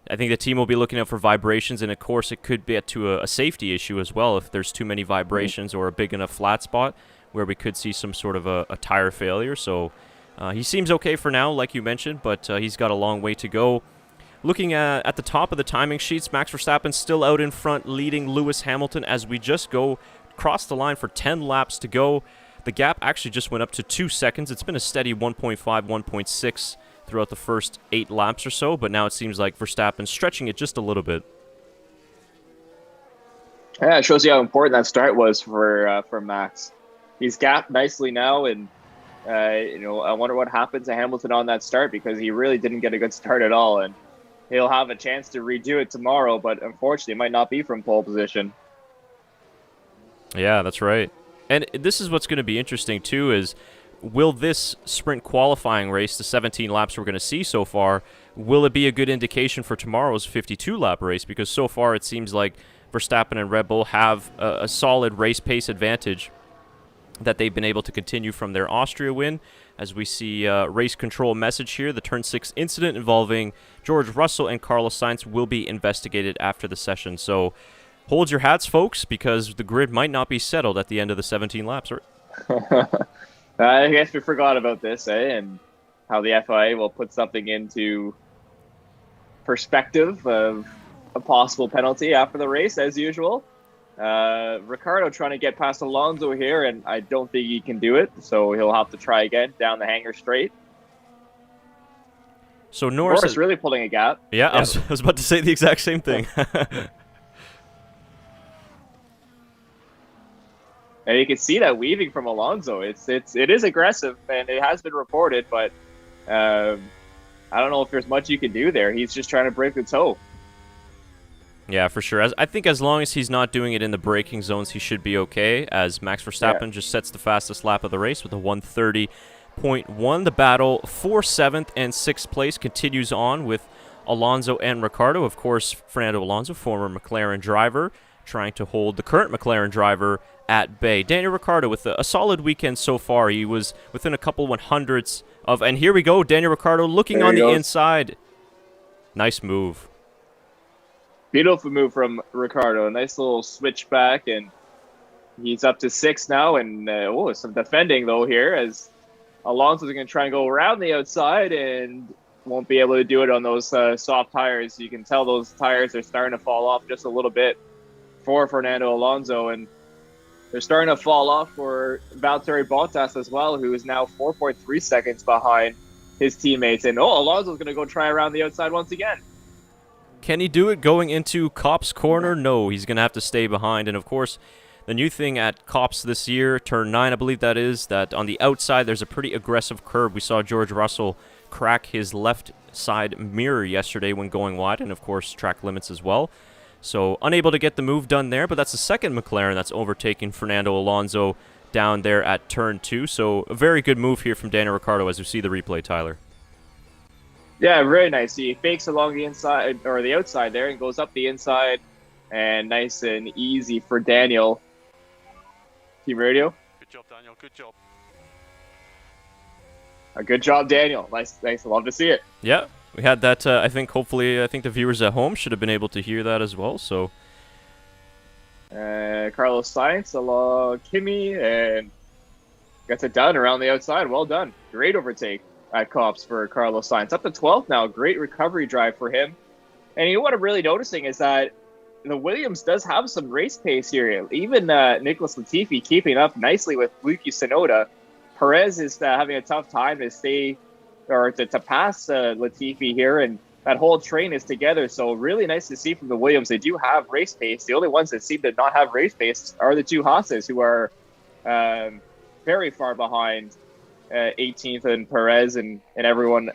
I think the team will be looking out for vibrations, and of course, it could get to a safety issue as well if there's too many vibrations or a big enough flat spot where we could see some sort of a tire failure. So he seems okay for now, like you mentioned, but he's got a long way to go. Looking at the top of the timing sheets, Max Verstappen still out in front, leading Lewis Hamilton as we just go across the line for 10 laps to go. The gap actually just went up to 2 seconds. It's been a steady 1.5, 1.6 throughout the first 8 laps or so, but now it seems like Verstappen's stretching it just a little bit. Yeah, it shows you how important that start was for Max. He's gapped nicely now, and I wonder what happened to Hamilton on that start, because he really didn't get a good start at all, and he'll have a chance to redo it tomorrow, but unfortunately it might not be from pole position. Yeah, that's right. And this is what's going to be interesting too, is will this sprint qualifying race, the 17 laps we're going to see so far, will it be a good indication for tomorrow's 52-lap race? Because so far it seems like Verstappen and Red Bull have a solid race pace advantage that they've been able to continue from their Austria win. As we see race control message here, the Turn 6 incident involving George Russell and Carlos Sainz will be investigated after the session. So hold your hats, folks, because the grid might not be settled at the end of the 17 laps. I guess we forgot about this, and how the FIA will put something into perspective of a possible penalty after the race, as usual. Ricciardo trying to get past Alonso here, and I don't think he can do it, so he'll have to try again down the hangar straight. So Norris really pulling a gap. Yeah, I was about to say the exact same thing. And you can see that weaving from Alonso. It is aggressive, and it has been reported, but I don't know if there's much you can do there. He's just trying to break the toe. Yeah, for sure. I think as long as he's not doing it in the braking zones, he should be okay, as Max Verstappen just sets the fastest lap of the race with a 1:30.1. The battle for 7th and 6th place continues on with Alonso and Ricciardo. Of course, Fernando Alonso, former McLaren driver, trying to hold the current McLaren driver at bay. Daniel Ricciardo with a solid weekend so far. He was within a couple 100ths of... And here we go, Daniel Ricciardo looking on the inside. Nice move. Beautiful move from Ricciardo. A nice little switch back, and he's up to 6 now. And some defending though here, as Alonso's going to try and go around the outside and won't be able to do it on those soft tires. You can tell those tires are starting to fall off just a little bit for Fernando Alonso, and they're starting to fall off for Valtteri Bottas as well, who is now 4.3 seconds behind his teammates. And Alonso's going to go try around the outside once again. Can he do it going into Copse corner? No, he's going to have to stay behind. And of course, the new thing at Copse this year, turn 9 I believe that is, that on the outside there's a pretty aggressive curve. We saw George Russell crack his left side mirror yesterday when going wide, and of course track limits as well. So unable to get the move done there, but that's the second McLaren that's overtaken Fernando Alonso down there at turn 2. So a very good move here from Daniel Ricciardo as we see the replay, Tyler. Yeah, very nice. He fakes along the inside, or the outside there, and goes up the inside, and nice and easy for Daniel. Team radio. Good job, Daniel. Good job. A good job, Daniel. Nice. Love to see it. Yeah, we had that. I think hopefully the viewers at home should have been able to hear that as well. So Carlos Sainz along Kimi, and gets it done around the outside. Well done. Great overtake at Copse for Carlos Sainz. Up to 12th now. Great recovery drive for him. And what I'm really noticing is that the Williams does have some race pace here. Even Nicholas Latifi keeping up nicely with Yuki Tsunoda. Perez is having a tough time to stay, or to pass Latifi here, and that whole train is together. So really nice to see from the Williams. They do have race pace. The only ones that seem to not have race pace are the two Haas's, who are very far behind 18th and Perez and everyone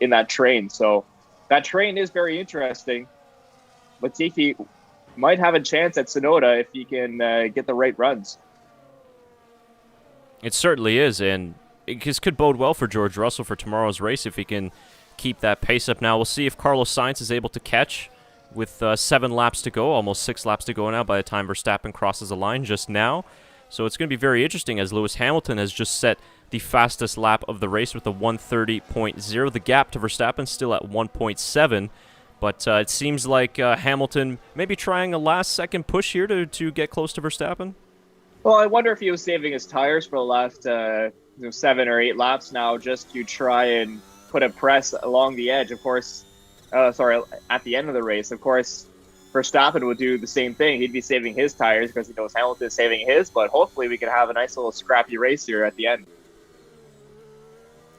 in that train. So that train is very interesting. Latifi might have a chance at Tsunoda if he can get the right runs. it certainly is, and this could bode well for George Russell for tomorrow's race if he can keep that pace up. Now we'll see if Carlos Sainz is able to catch with 7 laps to go, almost 6 laps to go now by the time Verstappen crosses the line just now. So it's going to be very interesting as Lewis Hamilton has just set the fastest lap of the race with a 1:30.0. The gap to Verstappen still at 1.7, but it seems like Hamilton maybe trying a last-second push here to get close to Verstappen. Well, I wonder if he was saving his tires for the last 7 or 8 laps now just to try and put a press along the edge. Of course, at the end of the race, of course, Verstappen would do the same thing. He'd be saving his tires because he knows Hamilton is saving his, but hopefully we can have a nice little scrappy race here at the end.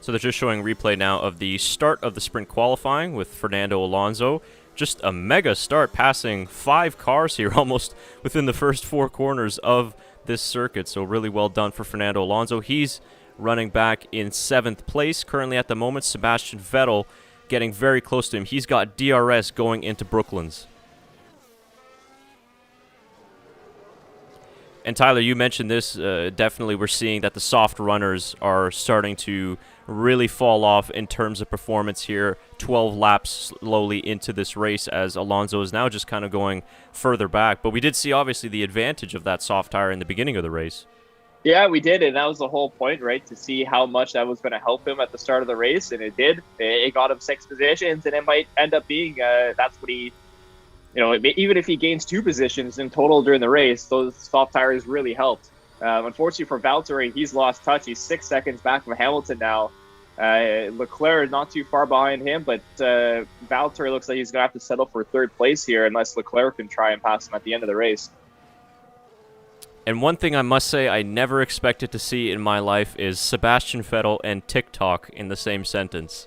So they're just showing replay now of the start of the sprint qualifying with Fernando Alonso. Just a mega start, passing 5 cars here almost within the first 4 corners of this circuit. So really well done for Fernando Alonso. He's running back in 7th place. Currently at the moment, Sebastian Vettel getting very close to him. He's got DRS going into Brooklands. And Tyler, you mentioned this. Definitely we're seeing that the soft runners are starting to really fall off in terms of performance here. 12 laps slowly into this race as Alonso is now just kind of going further back. But we did see, obviously, the advantage of that soft tire in the beginning of the race. Yeah, we did, and that was the whole point, right? To see how much that was going to help him at the start of the race, and it did. It got him 6 positions, and it might end up being that's what he... even if he gains 2 positions in total during the race, those soft tires really helped. Unfortunately for Valtteri, he's lost touch. He's 6 seconds back from Hamilton now. Leclerc not too far behind him, but Valtteri looks like he's going to have to settle for 3rd place here unless Leclerc can try and pass him at the end of the race. And one thing I must say I never expected to see in my life is Sebastian Vettel and TikTok in the same sentence.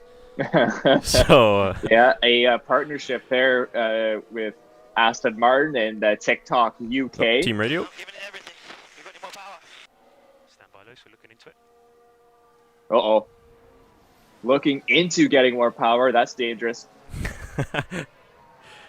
So yeah, a partnership there with Aston Martin and TikTok UK. Team Radio. Give it everything. You've got any more power? Stand by, Lewis. We're looking into it. Uh-oh. Looking into getting more power. That's dangerous.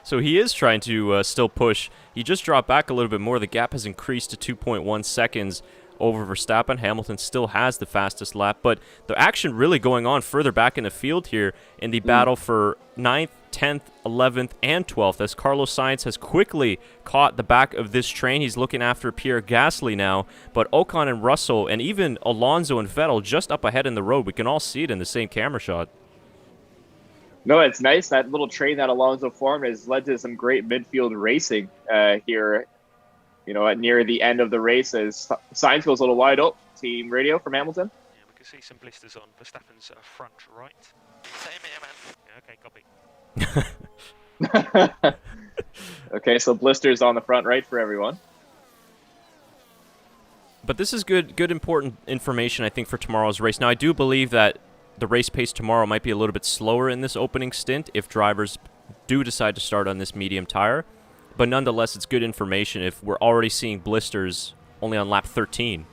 So he is trying to still push. He just dropped back a little bit more. The gap has increased to 2.1 seconds over Verstappen. Hamilton still has the fastest lap, but the action really going on further back in the field here in the battle for 9th, 10th, 11th, and 12th as Carlos Sainz has quickly caught the back of this train. He's looking after Pierre Gasly now, but Ocon and Russell and even Alonso and Vettel just up ahead in the road. We can all see it in the same camera shot. No, it's nice. That little train that Alonso formed has led to some great midfield racing here, near the end of the race as Sainz goes a little wide. Oh, team radio from Hamilton. Yeah, we can see some blisters on Verstappen's front right. Same here, man. Yeah, okay, copy. Okay, so blisters on the front right for everyone. But this is good important information, I think, for tomorrow's race. Now, I do believe that the race pace tomorrow might be a little bit slower in this opening stint if drivers do decide to start on this medium tire. But nonetheless, it's good information if we're already seeing blisters only on lap 13.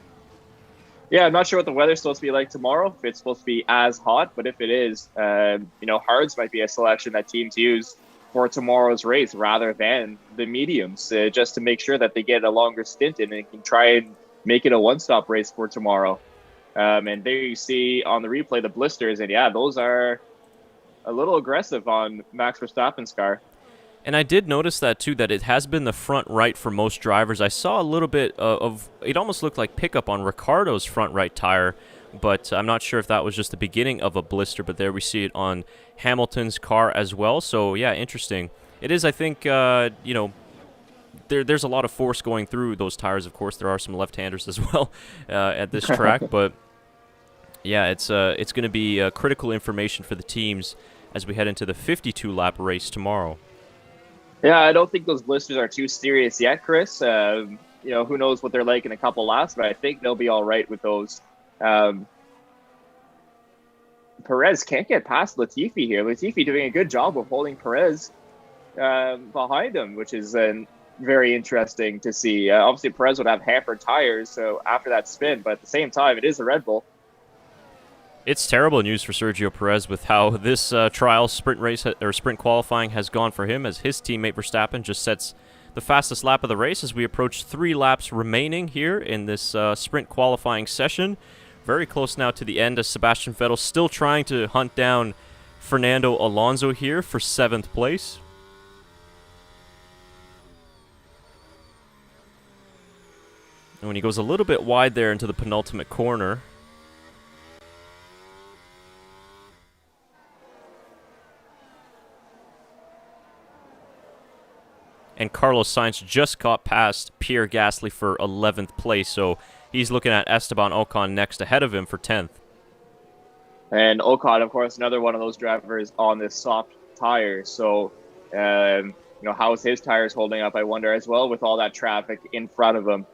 Yeah, I'm not sure what the weather's supposed to be like tomorrow, if it's supposed to be as hot, but if it is, hards might be a selection that teams use for tomorrow's race rather than the mediums, just to make sure that they get a longer stint and they can try and make it a one-stop race for tomorrow. And there you see on the replay the blisters, and yeah, those are a little aggressive on Max Verstappen's car. And I did notice that too, that it has been the front right for most drivers. I saw a little bit of it almost looked like pickup on Ricciardo's front right tire, but I'm not sure if that was just the beginning of a blister, but there we see it on Hamilton's car as well. So yeah, interesting. It is, I think, there's a lot of force going through those tires. Of course, there are some left-handers as well at this track, but yeah, it's going to be critical information for the teams as we head into the 52-lap race tomorrow. Yeah, I don't think those blisters are too serious yet, Chris. Who knows what they're like in a couple laps, but I think they'll be all right with those. Perez can't get past Latifi here. Latifi doing a good job of holding Perez behind him, which is very interesting to see. Obviously, Perez would have hampered tires so after that spin, but at the same time, it is a Red Bull. It's terrible news for Sergio Perez with how this trial sprint race or sprint qualifying has gone for him, as his teammate Verstappen just sets the fastest lap of the race as we approach 3 laps remaining here in this sprint qualifying session. very close now to the end as Sebastian Vettel still trying to hunt down Fernando Alonso here for 7th place. And when he goes a little bit wide there into the penultimate corner. And Carlos Sainz just got past Pierre Gasly for 11th place, so he's looking at Esteban Ocon next ahead of him for 10th. And Ocon, of course, another one of those drivers on this soft tire. So, you know, how is his tires holding up, I wonder, as well, with all that traffic in front of him.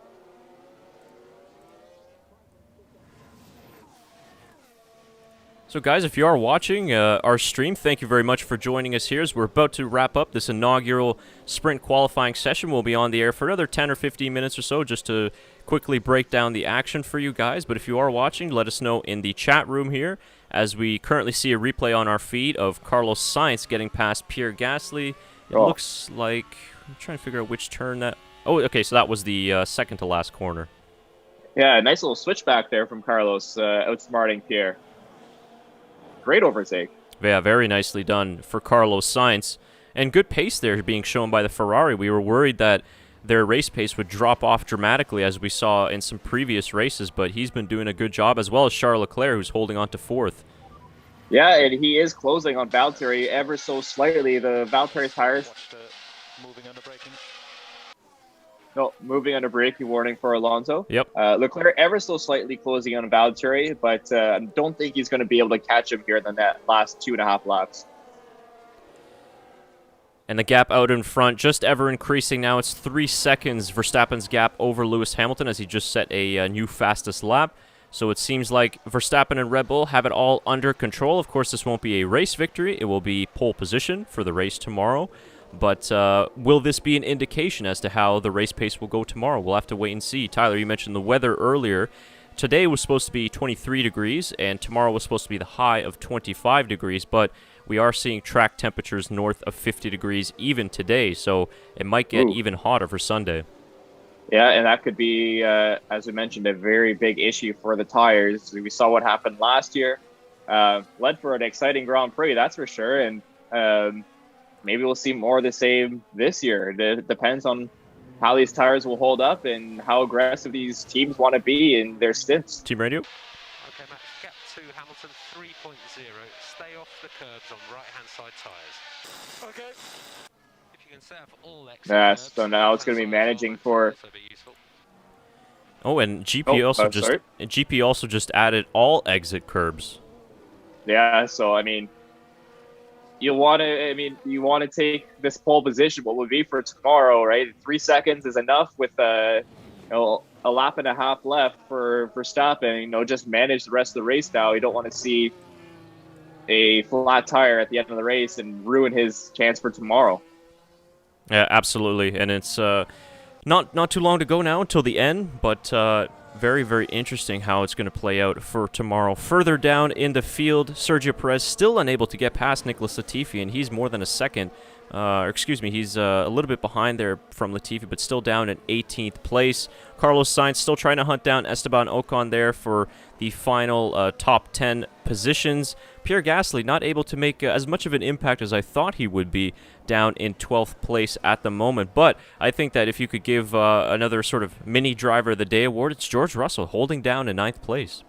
So guys, if you are watching our stream, thank you very much for joining us here as we're about to wrap up this inaugural sprint qualifying session. We'll be on the air for another 10 or 15 minutes or so just to quickly break down the action for you guys. But if you are watching, let us know in the chat room here as we currently see a replay on our feed of Carlos Sainz getting past Pierre Gasly. It looks like... I'm trying to figure out which turn that... Oh, okay, so that was the second to last corner. Yeah, nice little switchback there from Carlos, outsmarting Pierre. Great overtake. Yeah, very nicely done for Carlos Sainz. And good pace there being shown by the Ferrari. We were worried that their race pace would drop off dramatically as we saw in some previous races, but he's been doing a good job, as well as Charles Leclerc, who's holding on to 4th. Yeah, and he is closing on Valtteri ever so slightly. The Valtteri tires... Moving under braking. No, moving under braking warning for Alonso. Yep. Leclerc ever so slightly closing on Valtteri, but I don't think he's going to be able to catch him here in the last 2.5 laps. And the gap out in front just ever increasing now. It's 3 seconds Verstappen's gap over Lewis Hamilton as he just set a new fastest lap. So it seems like Verstappen and Red Bull have it all under control. Of course, this won't be a race victory. It will be pole position for the race tomorrow. But will this be an indication as to how the race pace will go tomorrow? We'll have to wait and see. Tyler, you mentioned the weather earlier. Today was supposed to be 23 degrees, and tomorrow was supposed to be the high of 25 degrees, but we are seeing track temperatures north of 50 degrees even today, so it might get even hotter for Sunday. Yeah, and that could be, as we mentioned, a very big issue for the tires. We saw what happened last year. Led for an exciting Grand Prix, that's for sure, and... maybe we'll see more of the same this year. It depends on how these tires will hold up and how aggressive these teams want to be in their stints. Team radio? Okay, Max, gap to Hamilton 3.0. Stay off the curbs on right-hand side tyres. Okay. If you can set up all exit Yeah, curbs, so now it's going to be managing for... Oh, and GP also just added all exit curbs. Yeah, so I mean... You want to take this pole position, what would be for tomorrow, right? 3 seconds is enough with a lap and a half left for Verstappen. Just manage the rest of the race now. You don't want to see a flat tire at the end of the race and ruin his chance for tomorrow. Yeah, absolutely. And it's not too long to go now until the end, but very, very interesting how it's going to play out for tomorrow. Further down in the field, Sergio Perez still unable to get past Nicholas Latifi, and he's more than a second. He's a little bit behind there from Latifi, but still down at 18th place. Carlos Sainz still trying to hunt down Esteban Ocon there for the final top 10 positions. Pierre Gasly not able to make as much of an impact as I thought he would be, down in 12th place at the moment. But I think that if you could give another sort of mini driver of the day award, it's George Russell holding down in 9th place.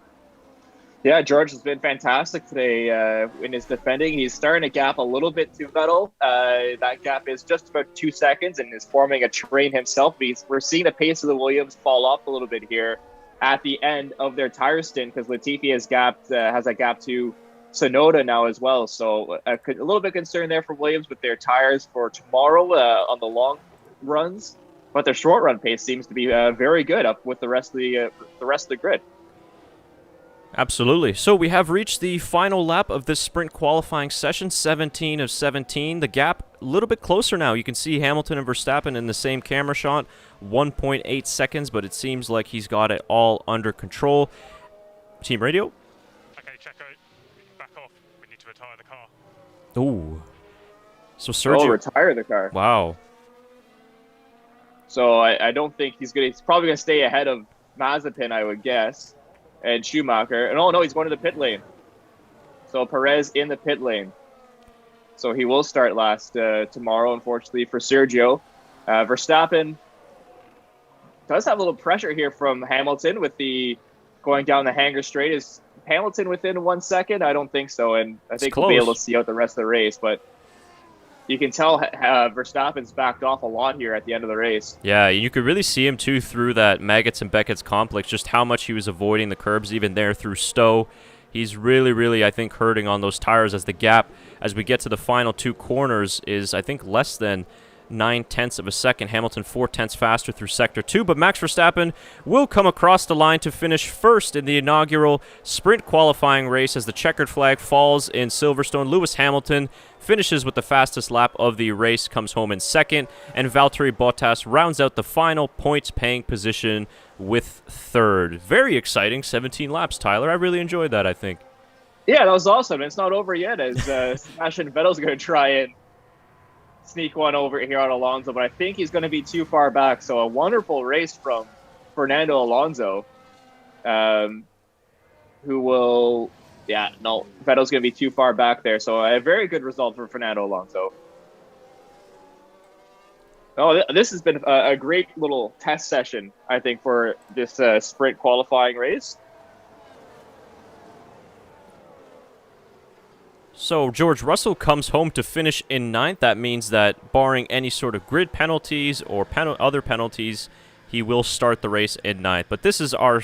Yeah, George has been fantastic today in his defending. He's starting to gap a little bit to Vettel. That gap is just about 2 seconds and is forming a train himself. We're seeing the pace of the Williams fall off a little bit here at the end of their tire stint because Latifi has a gap to Tsunoda now as well. So a little bit concerned there for Williams with their tires for tomorrow on the long runs. But their short run pace seems to be very good up with the rest of the grid. Absolutely. So we have reached the final lap of this sprint qualifying session, 17 of 17. The gap a little bit closer now. You can see Hamilton and Verstappen in the same camera shot, 1.8 seconds, but it seems like he's got it all under control. Team radio? Okay, Checo, back off. We need to retire the car. Ooh. So Sergio... retire the car. Wow. So I don't think he's probably going to stay ahead of Mazepin, I would guess. and Schumacher. And oh no, he's going to the pit lane. So Perez in the pit lane. So he will start last tomorrow, unfortunately, for Sergio. Verstappen does have a little pressure here from Hamilton with the going down the hanger straight. Is Hamilton within 1 second? I don't think so, and I think we'll be able to see out the rest of the race. But you can tell Verstappen's backed off a lot here at the end of the race. Yeah, you could really see him, too, through that Maggots and Beckett's complex, just how much he was avoiding the curbs, even there through Stowe. He's really, really, I think, hurting on those tires as the gap, as we get to the final 2 corners, is, I think, less than 9/10 of a second. Hamilton 4/10 faster through Sector 2, but Max Verstappen will come across the line to finish first in the inaugural sprint qualifying race as the checkered flag falls in Silverstone. Lewis Hamilton finishes with the fastest lap of the race, comes home in second, and Valtteri Bottas rounds out the final points-paying position with third. Very exciting 17 laps, Tyler. I really enjoyed that, I think. Yeah, that was awesome. It's not over yet, as Sebastian Vettel's going to try and sneak one over here on Alonso, but I think he's going to be too far back. So a wonderful race from Fernando Alonso, who will, Vettel's going to be too far back there. So a very good result for Fernando Alonso. Oh, this has been a great little test session, I think, for this sprint qualifying race. So George Russell comes home to finish in 9th. That means that barring any sort of grid penalties or other penalties, he will start the race in 9th. But this is our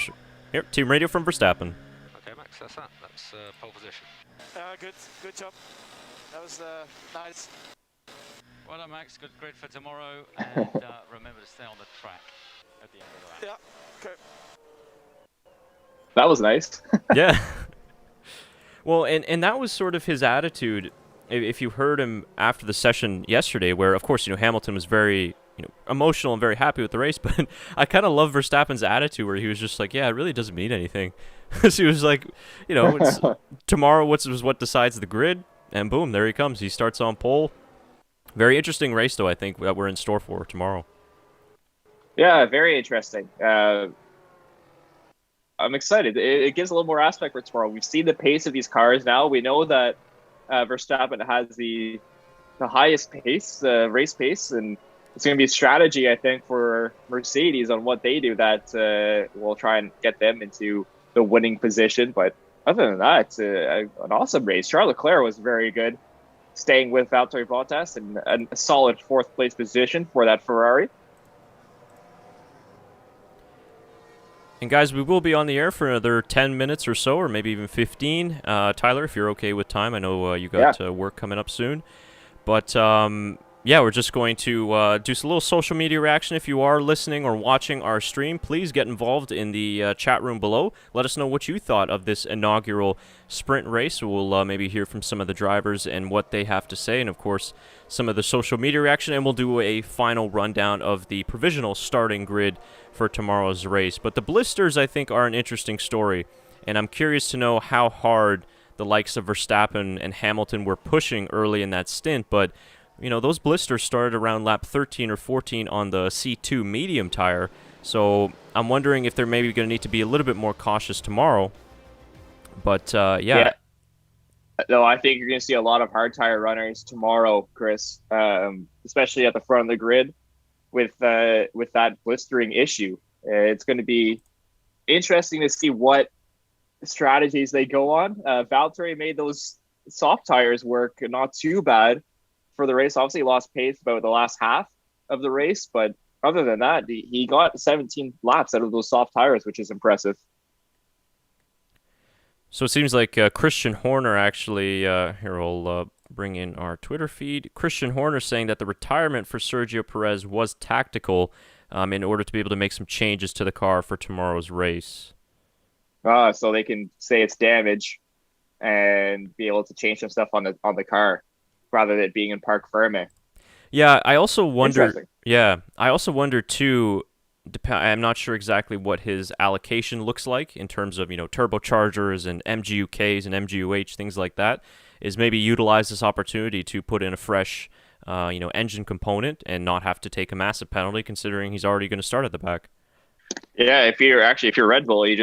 team radio from Verstappen. Okay, Max, that's that. That's pole position. Good job. That was nice. Well done, Max. Good grid for tomorrow. And remember to stay on the track at the end of the lap. Yeah, okay. That was nice. Yeah. Well, and that was sort of his attitude. If you heard him after the session yesterday, where, of course, Hamilton was very, emotional and very happy with the race, but I kind of love Verstappen's attitude where he was just like, yeah, it really doesn't mean anything. So he was like, it's tomorrow what decides the grid, and boom, there he comes. He starts on pole. Very interesting race, though, I think, that we're in store for tomorrow. Yeah, very interesting. I'm excited. It gives a little more aspect for tomorrow. We've seen the pace of these cars now. We know that Verstappen has the highest pace, race pace, and it's going to be a strategy, I think, for Mercedes on what they do that will try and get them into the winning position. But other than that, it's an awesome race. Charles Leclerc was very good, staying with Valtteri Bottas and a solid 4th place position for that Ferrari. And guys, we will be on the air for another 10 minutes or so, or maybe even 15. Tyler, if you're okay with time, I know you got work coming up soon. But we're just going to do some little social media reaction. If you are listening or watching our stream, please get involved in the chat room below. Let us know what you thought of this inaugural sprint race. We'll maybe hear from some of the drivers and what they have to say, and of course, some of the social media reaction, and we'll do a final rundown of the provisional starting grid for tomorrow's race. But the blisters, I think, are an interesting story, and I'm curious to know how hard the likes of Verstappen and Hamilton were pushing early in that stint, but those blisters started around lap 13 or 14 on the C2 medium tire, so I'm wondering if they're maybe going to need to be a little bit more cautious tomorrow. But, yeah. No, I think you're going to see a lot of hard tire runners tomorrow, Chris, especially at the front of the grid with that blistering issue. It's going to be interesting to see what strategies they go on. Valtteri made those soft tires work not too bad for the race. Obviously, he lost pace about the last half of the race, but other than that, he got 17 laps out of those soft tires, which is impressive. So it seems like Christian Horner actually, here we'll bring in our Twitter feed. Christian Horner saying that the retirement for Sergio Perez was tactical in order to be able to make some changes to the car for tomorrow's race. So they can say it's damage and be able to change some stuff on the car rather than it being in parc ferme. Yeah, I also wonder. Yeah, I also wonder too. I'm not sure exactly what his allocation looks like in terms of turbochargers and MGUKs and MGUH, things like that. Is maybe utilize this opportunity to put in a fresh engine component and not have to take a massive penalty, considering he's already going to start at the back. Yeah, if you're Red Bull, you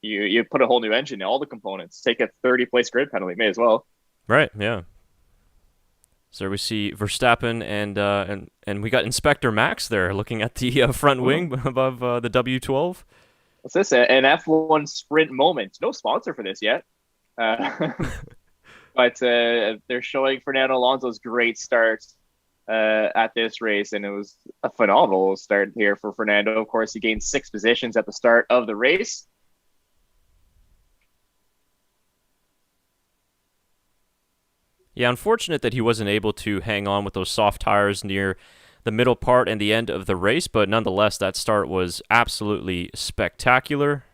you put a whole new engine in all the components. Take a 30-place grid penalty, may as well. Right. Yeah. So we see Verstappen and we got Inspector Max there looking at the front wing above the W12. What's this? An F1 sprint moment. No sponsor for this yet. But they're showing Fernando Alonso's great start at this race, and it was a phenomenal start here for Fernando. Of course, he gained 6 positions at the start of the race. Yeah, unfortunate that he wasn't able to hang on with those soft tires near the middle part and the end of the race, but nonetheless, that start was absolutely spectacular.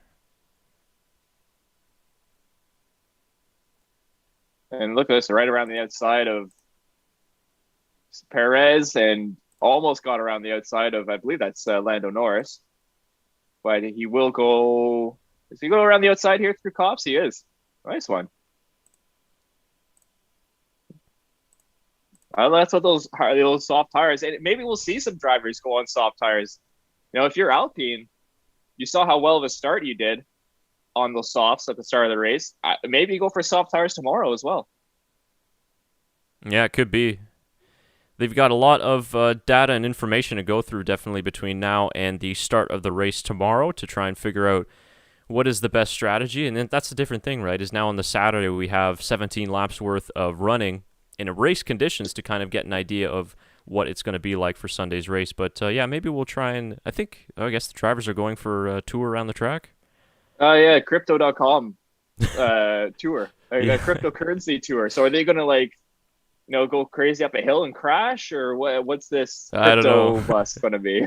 And look at this, right around the outside of Perez, and almost got around the outside of, I believe that's Lando Norris. But he will go, does he go around the outside here through Copse? He is. Nice one. That's what those soft tires, and maybe we'll see some drivers go on soft tires. You know, if you're Alpine, you saw how well of a start you did on those softs at the start of the race. Maybe you go for soft tires tomorrow as well. Yeah, it could be. They've got a lot of data and information to go through definitely between now and the start of the race tomorrow to try and figure out what is the best strategy. And then that's a different thing, right? Is now on the Saturday we have 17 laps worth of running in race conditions to kind of get an idea of what it's going to be like for Sunday's race. But yeah, maybe we'll try and, I guess the drivers are going for a tour around the track. Yeah, crypto.com tour, cryptocurrency tour. So are they going to go crazy up a hill and crash, or what's this I don't know. crypto bus going to be?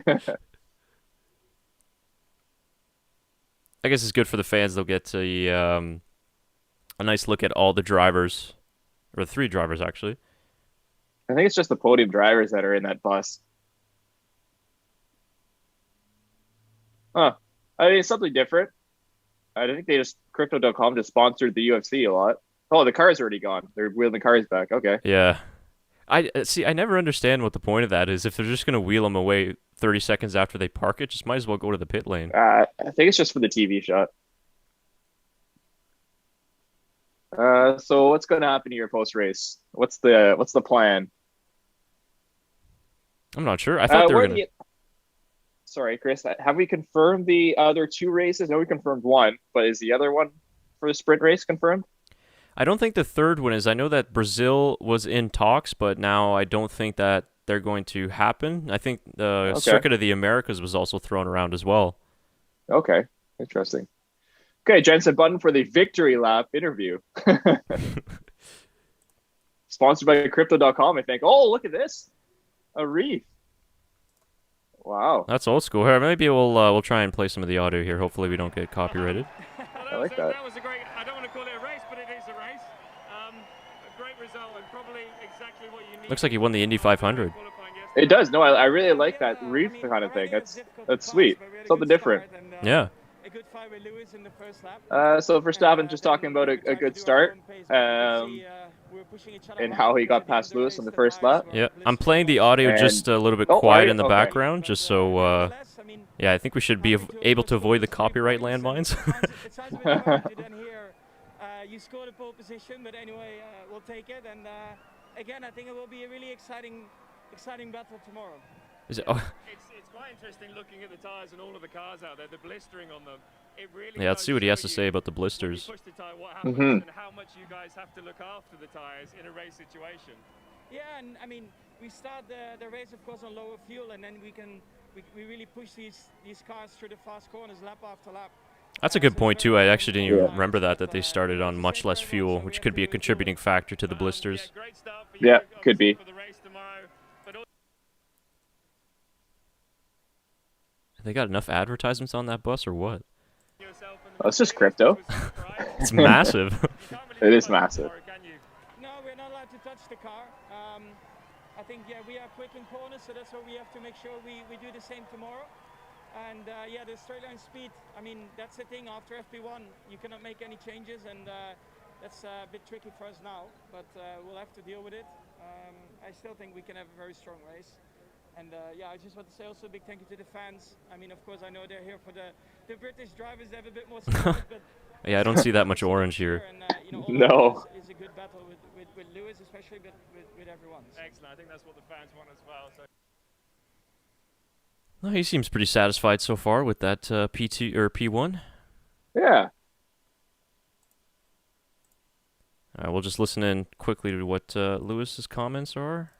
I guess it's good for the fans. They'll get a nice look at all the drivers, or 3 drivers actually. I think it's just the podium drivers that are in that bus. Huh. I mean, it's something different. I think crypto.com just sponsored the UFC a lot. Oh, the car's already gone. They're wheeling the cars back. Okay. Yeah. I never understand what the point of that is. If they're just going to wheel them away 30 seconds after they park it, just might as well go to the pit lane. I think it's just for the TV shot. So what's going to happen here post-race? What's the plan? I'm not sure. I thought they were going to... Sorry, Chris. Have we confirmed the other 2 races? No, we confirmed 1, but is the other one for the sprint race confirmed? I don't think the third one is. I know that Brazil was in talks, but now I don't think that they're going to happen. I think the Circuit of the Americas was also thrown around as well. Okay, interesting. Okay, Jensen Button for the Victory Lap interview. Sponsored by Crypto.com, I think. Oh, look at this. A wreath. Wow. That's old school. Here, maybe we'll try and play some of the audio here. Hopefully we don't get copyrighted. I like that. That was a great, I don't want to call it a race, but it is a race. A great result and probably exactly what you need. Looks like he won the Indy 500. It does. No, I really like that wreath kind of thing. That's sweet. Something different. Yeah. So Verstappen just talking about a good start and how he got past Lewis on the first lap. Yeah, I'm playing the audio just a little bit quiet in the background, just so, yeah, I think we should be able to avoid the copyright landmines. You scored a pole position, but anyway, we'll take it. And again, I think it will be a really exciting battle tomorrow. Is it, It's quite interesting looking at the tires and all of the cars out there, the blistering on them. It really yeah, let's see what he has to say about the blisters. Push the tire, what happens and how much you guys have to look after the tires in a race situation. Yeah, and I mean, we start the race, of course, on lower fuel, and then we really push these cars through the fast corners lap after lap. That's a good point, too. I actually didn't even remember that they started on much less fuel, which could be a contributing factor to the blisters. Yeah, could be. They got enough advertisements on that bus or what? Oh, it's just crypto. It's massive. It is massive. No, we're not allowed to touch the car. I think, yeah, we are quick in corners, so that's why we have to make sure we do the same tomorrow. And yeah, the straight line speed, I mean, that's the thing. After FP1, you cannot make any changes, and that's a bit tricky for us now, but we'll have to deal with it. I still think we can have a very strong race. And yeah, I just want to say also a big thank you to the fans. I mean, of course, I know they're here for the British drivers. They have a bit more support, but Yeah, I don't see that much orange here. And, you know, all No. is a good battle with Lewis, especially, but with everyone. So. Excellent. I think that's what the fans want as well. So. No, he seems pretty satisfied so far with that P2 or P1. Yeah. All right, we'll just listen in quickly to what Lewis's comments are.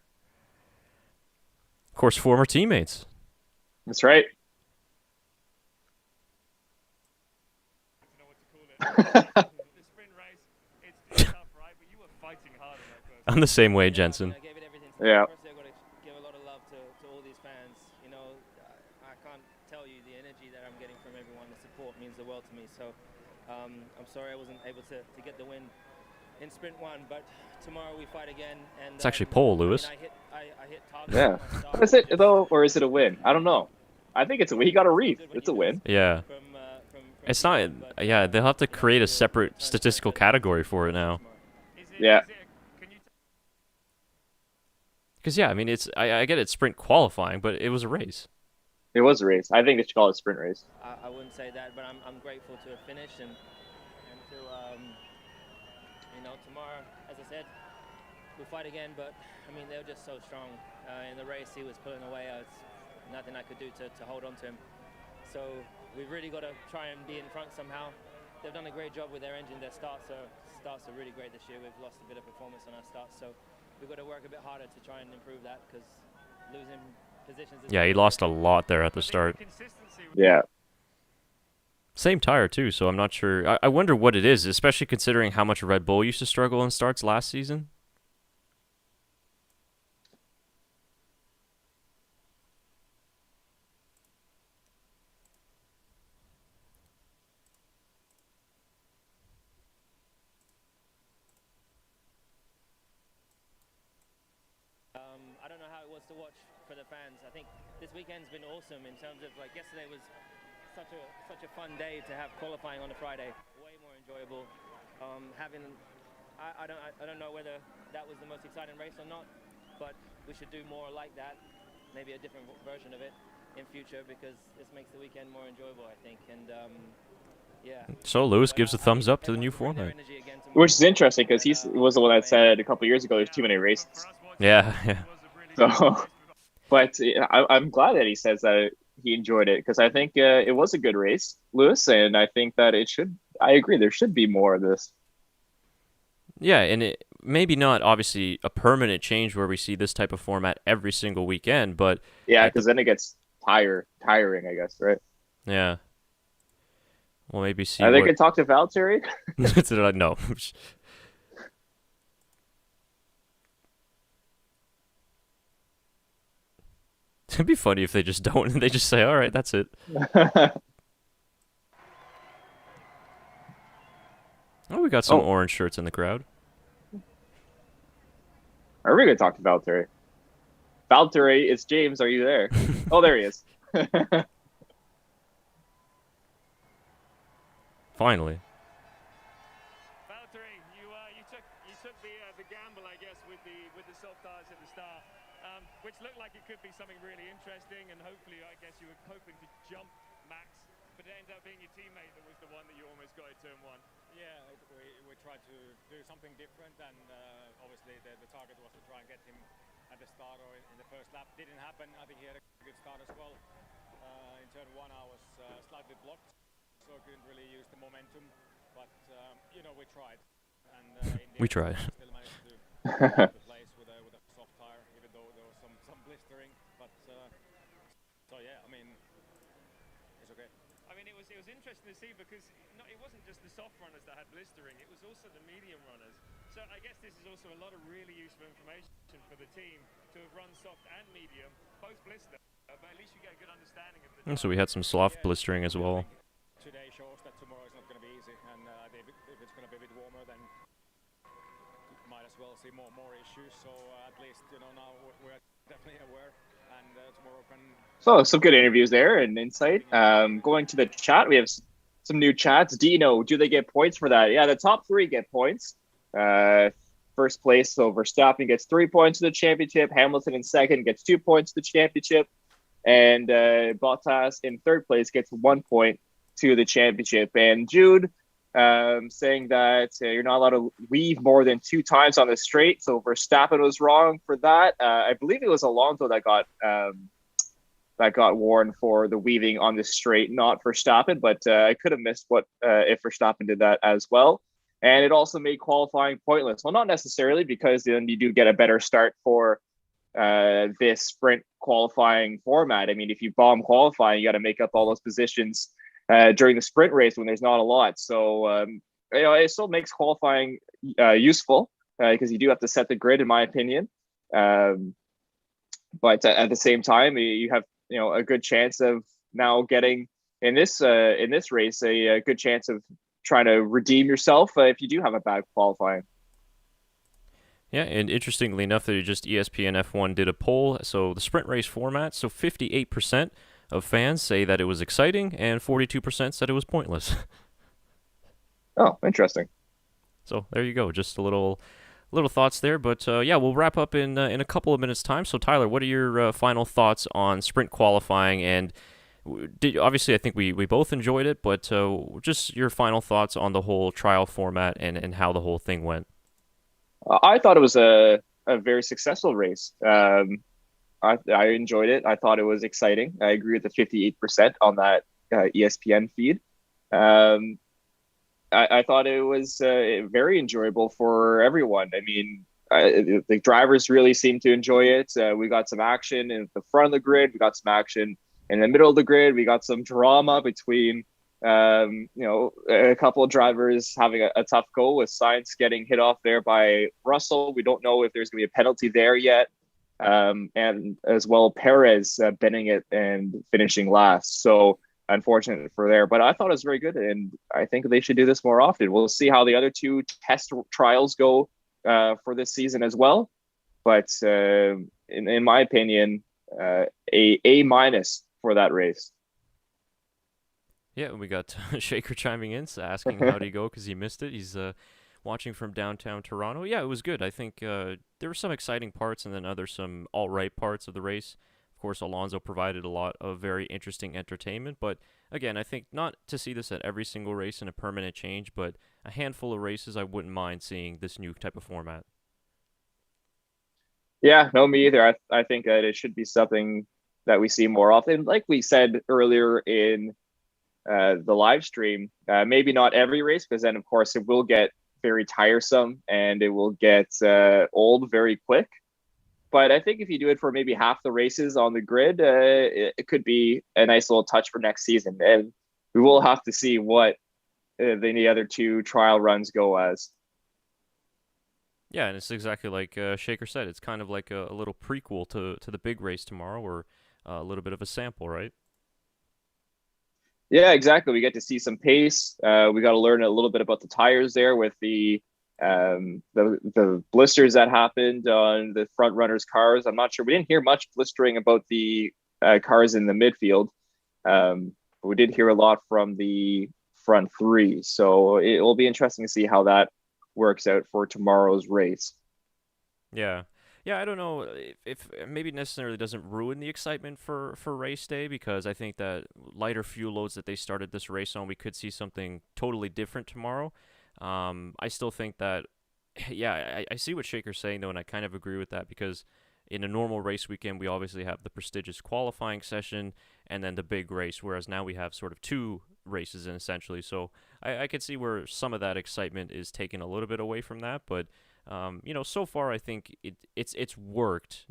Of course, former teammates. That's right. The sprint race, it's tough, right? But you were fighting hard on that first. I'm the same way, Jensen. I gave it everything. Yeah. Firstly, I've got to give a lot of love to all these fans. You know, I can't tell you the energy that I'm getting from everyone. The support means the world to me. So I'm sorry I wasn't able to get the win in Sprint 1, but tomorrow we fight again. And It's actually pole, Lewis. I hit target. Yeah. Is it though, or is it a win? I don't know. I think it's a win. He got a wreath. It's a win. Yeah. It's not. Yeah, they'll have to create a separate statistical category for it now. Yeah. Because yeah, I mean, it's I get it's sprint qualifying, but it was a race. It was a race. I think they should call it a sprint race. I wouldn't say that, but I'm grateful to have finished and to you know, tomorrow, as I said, we'll fight again. But I mean, they were just so strong in the race. He was pulling away. Nothing I could do to hold on to him. So we've really got to try and be in front somehow. They've done a great job with their engine. Their starts are really great this year. We've lost a bit of performance on our starts, so we've got to work a bit harder to try and improve that, because losing positions. Yeah, he lost a lot there at the start. Yeah. Same tire too, so I'm not sure. I wonder what it is, especially considering how much Red Bull used to struggle in starts last season. I don't know how it was to watch for the fans. I think this weekend's been awesome in terms of, like, yesterday was such a fun day to have qualifying on a Friday. Way more enjoyable. I don't know whether that was the most exciting race or not, but we should do more like that. Maybe a different version of it in future, because this makes the weekend more enjoyable, I think. And yeah. So Lewis gives a thumbs up to the new format. Which is interesting, because he was the one that said a couple years ago there's too many races. Yeah, yeah. So, but I'm glad that he says that he enjoyed it, because I think it was a good race, Lewis, and I think that it should. I agree, there should be more of this. Yeah, and it maybe not obviously a permanent change where we see this type of format every single weekend, but yeah, because then it gets tiring, I guess, right? Yeah. Well, maybe see. Are they gonna talk to Valtteri? No. It'd be funny if they just don't, and they just say, "All right, that's it." Oh, we got some orange shirts in the crowd. Are we gonna talk to Valtteri? Valtteri, it's James. Are you there? Oh, there he is. Finally. Valtteri, you took the gamble, I guess, with the soft tires at the start, which looked like it could be something really interesting, and hopefully, I guess you were hoping to jump Max, but it ended up being your teammate that was the one that you almost got at turn 1. Yeah, we tried to do something different, and obviously the target was to try and get him at the start or in the first lap. Didn't happen. I think he had a good start as well. In turn 1 I was slightly blocked, so I couldn't really use the momentum, but you know, we tried. And we tried. Still managed to the place with a soft tire, even though there was some blistering, but so yeah, I mean, it's okay. I mean, it was interesting to see, because it wasn't just the soft runners that had blistering, it was also the medium runners. So I guess this is also a lot of really useful information for the team to have run soft and medium, both blister, but at least you get a good understanding of the... So we had some soft blistering as well. Today shows that tomorrow is not going to be easy, and if it's going to be a bit warmer, then might as well see more issues. So at least, you know, now we're definitely aware, and tomorrow can... So some good interviews there and insight. Going to the chat, we have some new chats. Dino, do they get points for that? Yeah, the top 3 get points. first place. So Verstappen gets 3 points to the championship. Hamilton in second gets 2 points to the championship. And Bottas in third place gets 1 point to the championship. And Jude saying that you're not allowed to weave more than 2 times on the straight. So Verstappen was wrong for that. I believe it was Alonso that got warned for the weaving on the straight, not Verstappen. But I could have missed what if Verstappen did that as well. And it also made qualifying pointless. Well, not necessarily, because then you do get a better start for this sprint qualifying format. I mean, if you bomb qualifying, you got to make up all those positions during the sprint race when there's not a lot. So, it still makes qualifying useful because you do have to set the grid, in my opinion. But at the same time, you have a good chance of now getting in this race a good chance of trying to redeem yourself if you do have a bad qualifying. Yeah, and interestingly enough, just ESPN F1 did a poll. So the sprint race format, so 58% of fans say that it was exciting, and 42% said it was pointless. Oh, interesting. So there you go, just a little thoughts there. But yeah, we'll wrap up in a couple of minutes' time. So Tyler, what are your final thoughts on sprint qualifying? And obviously, I think we both enjoyed it, but just your final thoughts on the whole trial format and how the whole thing went. I thought it was a very successful race. I enjoyed it. I thought it was exciting. I agree with the 58% on that ESPN feed. I thought it was very enjoyable for everyone. I mean, the drivers really seemed to enjoy it. We got some action in the front of the grid. We got some action in the middle of the grid. We got some drama between a couple of drivers having a tough go, with Sainz getting hit off there by Russell. We don't know if there's going to be a penalty there yet. And as well, Perez bending it and finishing last. So unfortunate for there. But I thought it was very good, and I think they should do this more often. We'll see how the other 2 test trials go for this season as well. But in my opinion, A- for that race. Yeah, we got Shaker chiming in, asking how did he go because he missed it. He's watching from downtown Toronto. Yeah, it was good. I think there were some exciting parts and then some all-right parts of the race. Of course, Alonso provided a lot of very interesting entertainment. But again, I think not to see this at every single race in a permanent change, but a handful of races, I wouldn't mind seeing this new type of format. Yeah, no, me either. I think that it should be something that we see more often. Like we said earlier in the live stream, maybe not every race, because then of course it will get very tiresome and it will get old very quick. But I think if you do it for maybe half the races on the grid, it could be a nice little touch for next season. And we will have to see what the other 2 trial runs go as. Yeah, and it's exactly like Shaker said. It's kind of like a little prequel to the big race tomorrow, or a little bit of a sample, right? Yeah, exactly. We get to see some pace. We got to learn a little bit about the tires there with the blisters that happened on the front runners' cars. I'm not sure. We didn't hear much blistering about the cars in the midfield. But we did hear a lot from the front 3. So it will be interesting to see how that works out for tomorrow's race. Yeah. Yeah, I don't know if maybe necessarily doesn't ruin the excitement for race day, because I think that lighter fuel loads that they started this race on, we could see something totally different tomorrow. I still think that, yeah, I see what Shaker's saying, though, and I kind of agree with that, because in a normal race weekend, we obviously have the prestigious qualifying session and then the big race, whereas now we have sort of 2 races in essentially. So I could see where some of that excitement is taken a little bit away from that, but so far I think it's worked.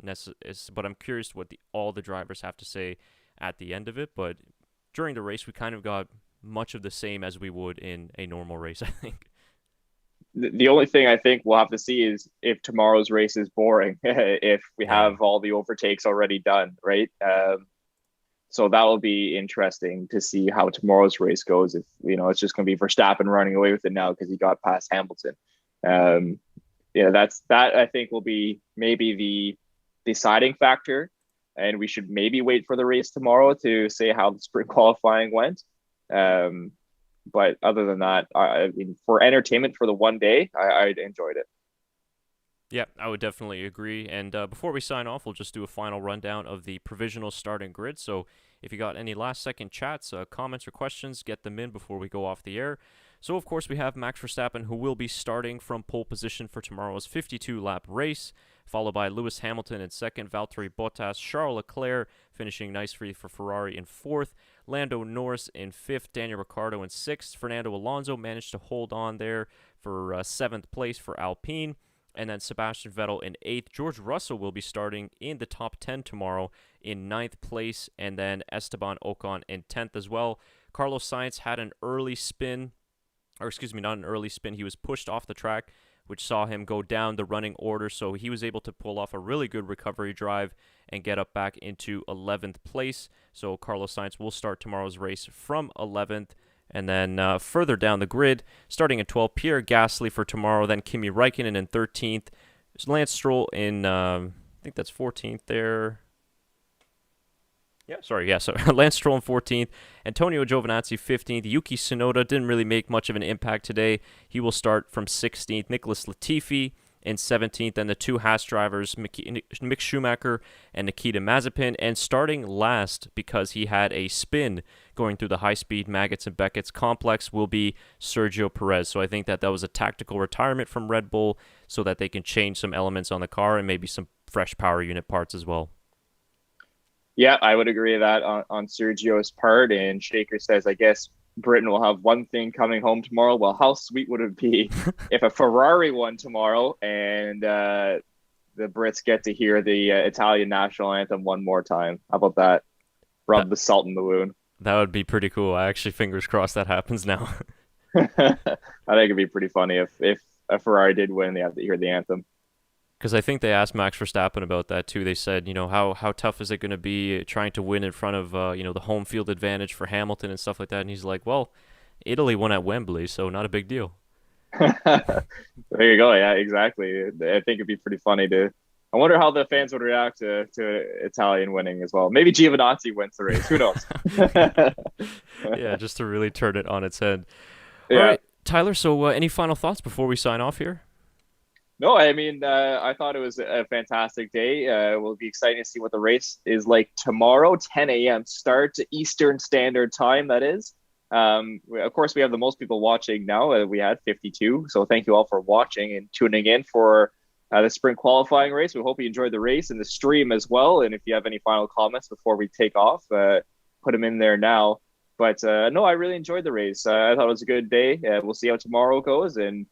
But I'm curious what all the drivers have to say at the end of it. But during the race, we kind of got much of the same as we would in a normal race, I think. The only thing I think we'll have to see is if tomorrow's race is boring, if we have all the overtakes already done, right? So that will be interesting to see how tomorrow's race goes. If it's just going to be Verstappen running away with it now because he got past Hamilton. That I think will be maybe the deciding factor, and we should maybe wait for the race tomorrow to say how the sprint qualifying went. But other than that, I mean, for entertainment for the one day, I enjoyed it. Yeah, I would definitely agree. And before we sign off, we'll just do a final rundown of the provisional starting grid. So if you got any last-second chats, comments, or questions, get them in before we go off the air. So, of course, we have Max Verstappen, who will be starting from pole position for tomorrow's 52-lap race, followed by Lewis Hamilton in second, Valtteri Bottas, Charles Leclerc finishing nicely for Ferrari in fourth, Lando Norris in fifth, Daniel Ricciardo in sixth, Fernando Alonso managed to hold on there for seventh place for Alpine, and then Sebastian Vettel in 8th. George Russell will be starting in the top 10 tomorrow in 9th place, and then Esteban Ocon in 10th as well. Carlos Sainz had an early spin, or excuse me, not an early spin. He was pushed off the track, which saw him go down the running order, so he was able to pull off a really good recovery drive and get up back into 11th place. So Carlos Sainz will start tomorrow's race from 11th. And then further down the grid, starting at 12th, Pierre Gasly for tomorrow, then Kimi Räikkönen in 13th, Lance Stroll in, I think that's 14th there. So Lance Stroll in 14th, Antonio Giovinazzi 15th, Yuki Tsunoda didn't really make much of an impact today. He will start from 16th, Nicholas Latifi in 17th, and the two Haas drivers, Mick Schumacher and Nikita Mazepin, and starting last because he had a spin going through the high-speed Maggots and Beckett's complex will be Sergio Perez. So I think that was a tactical retirement from Red Bull so that they can change some elements on the car and maybe some fresh power unit parts as well. Yeah, I would agree with that on Sergio's part. And Shaker says, I guess Britain will have one thing coming home tomorrow. Well, how sweet would it be if a Ferrari won tomorrow and the Brits get to hear the Italian national anthem one more time? How about that? Rub the salt in the wound. That would be pretty cool. I actually, fingers crossed that happens now. I think it'd be pretty funny if a Ferrari did win, they have to hear the anthem. Because I think they asked Max Verstappen about that too. They said, how tough is it going to be trying to win in front of, the home field advantage for Hamilton and stuff like that. And he's like, well, Italy won at Wembley, so not a big deal. There you go. Yeah, exactly. I think it'd be pretty funny I wonder how the fans would react to Italian winning as well. Maybe Giovinazzi wins the race. Who knows? Yeah, just to really turn it on its head. Yeah. All right, Tyler, so any final thoughts before we sign off here? No, I mean, I thought it was a fantastic day. We'll be excited to see what the race is like tomorrow, 10 a.m. start, Eastern Standard Time, that is. Of course, we have the most people watching now. We had 52. So thank you all for watching and tuning in for the sprint qualifying race. We hope you enjoyed the race and the stream as well. And if you have any final comments before we take off, put them in there now. But no, I really enjoyed the race. I thought it was a good day. We'll see how tomorrow goes. And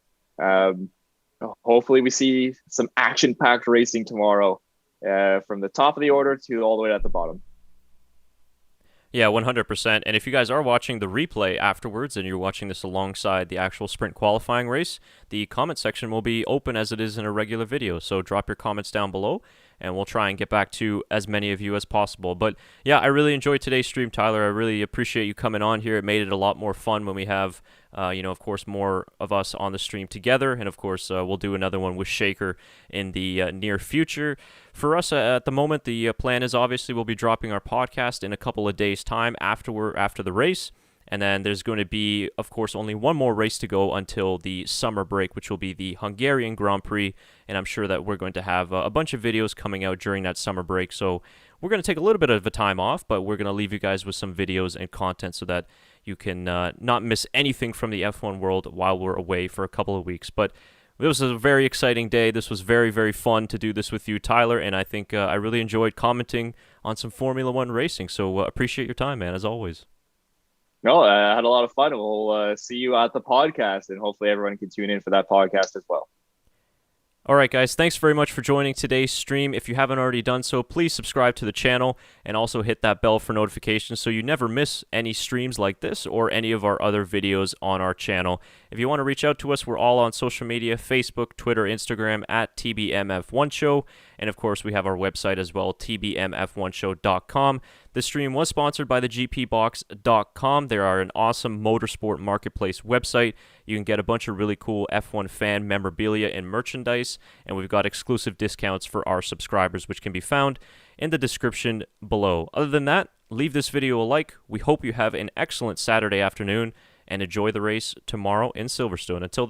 hopefully we see some action-packed racing tomorrow from the top of the order to all the way at the bottom. Yeah, 100%. And if you guys are watching the replay afterwards and you're watching this alongside the actual sprint qualifying race, the comment section will be open as it is in a regular video. So drop your comments down below and we'll try and get back to as many of you as possible. But yeah, I really enjoyed today's stream, Tyler. I really appreciate you coming on here. It made it a lot more fun when we have, of course, more of us on the stream together. And of course, we'll do another one with Shaker in the near future. For us at the moment, the plan is obviously we'll be dropping our podcast in a couple of days' time after the race. And then there's going to be, of course, only one more race to go until the summer break, which will be the Hungarian Grand Prix. And I'm sure that we're going to have a bunch of videos coming out during that summer break. So we're going to take a little bit of a time off, but we're going to leave you guys with some videos and content so that you can not miss anything from the F1 world while we're away for a couple of weeks. But it was a very exciting day. This was very, very fun to do this with you, Tyler. And I think I really enjoyed commenting on some Formula One racing. So appreciate your time, man, as always. No, I had a lot of fun. We'll see you at the podcast, and hopefully everyone can tune in for that podcast as well. All right, guys, thanks very much for joining today's stream. If you haven't already done so, please subscribe to the channel and also hit that bell for notifications so you never miss any streams like this or any of our other videos on our channel. If you want to reach out to us, we're all on social media, Facebook, Twitter, Instagram, at TBMF1Show. And, of course, we have our website as well, tbmf1show.com. This stream was sponsored by the GPBox.com. They are an awesome motorsport marketplace website. You can get a bunch of really cool F1 fan memorabilia and merchandise, and we've got exclusive discounts for our subscribers, which can be found in the description below. Other than that, leave this video a like. We hope you have an excellent Saturday afternoon, and enjoy the race tomorrow in Silverstone. Until then,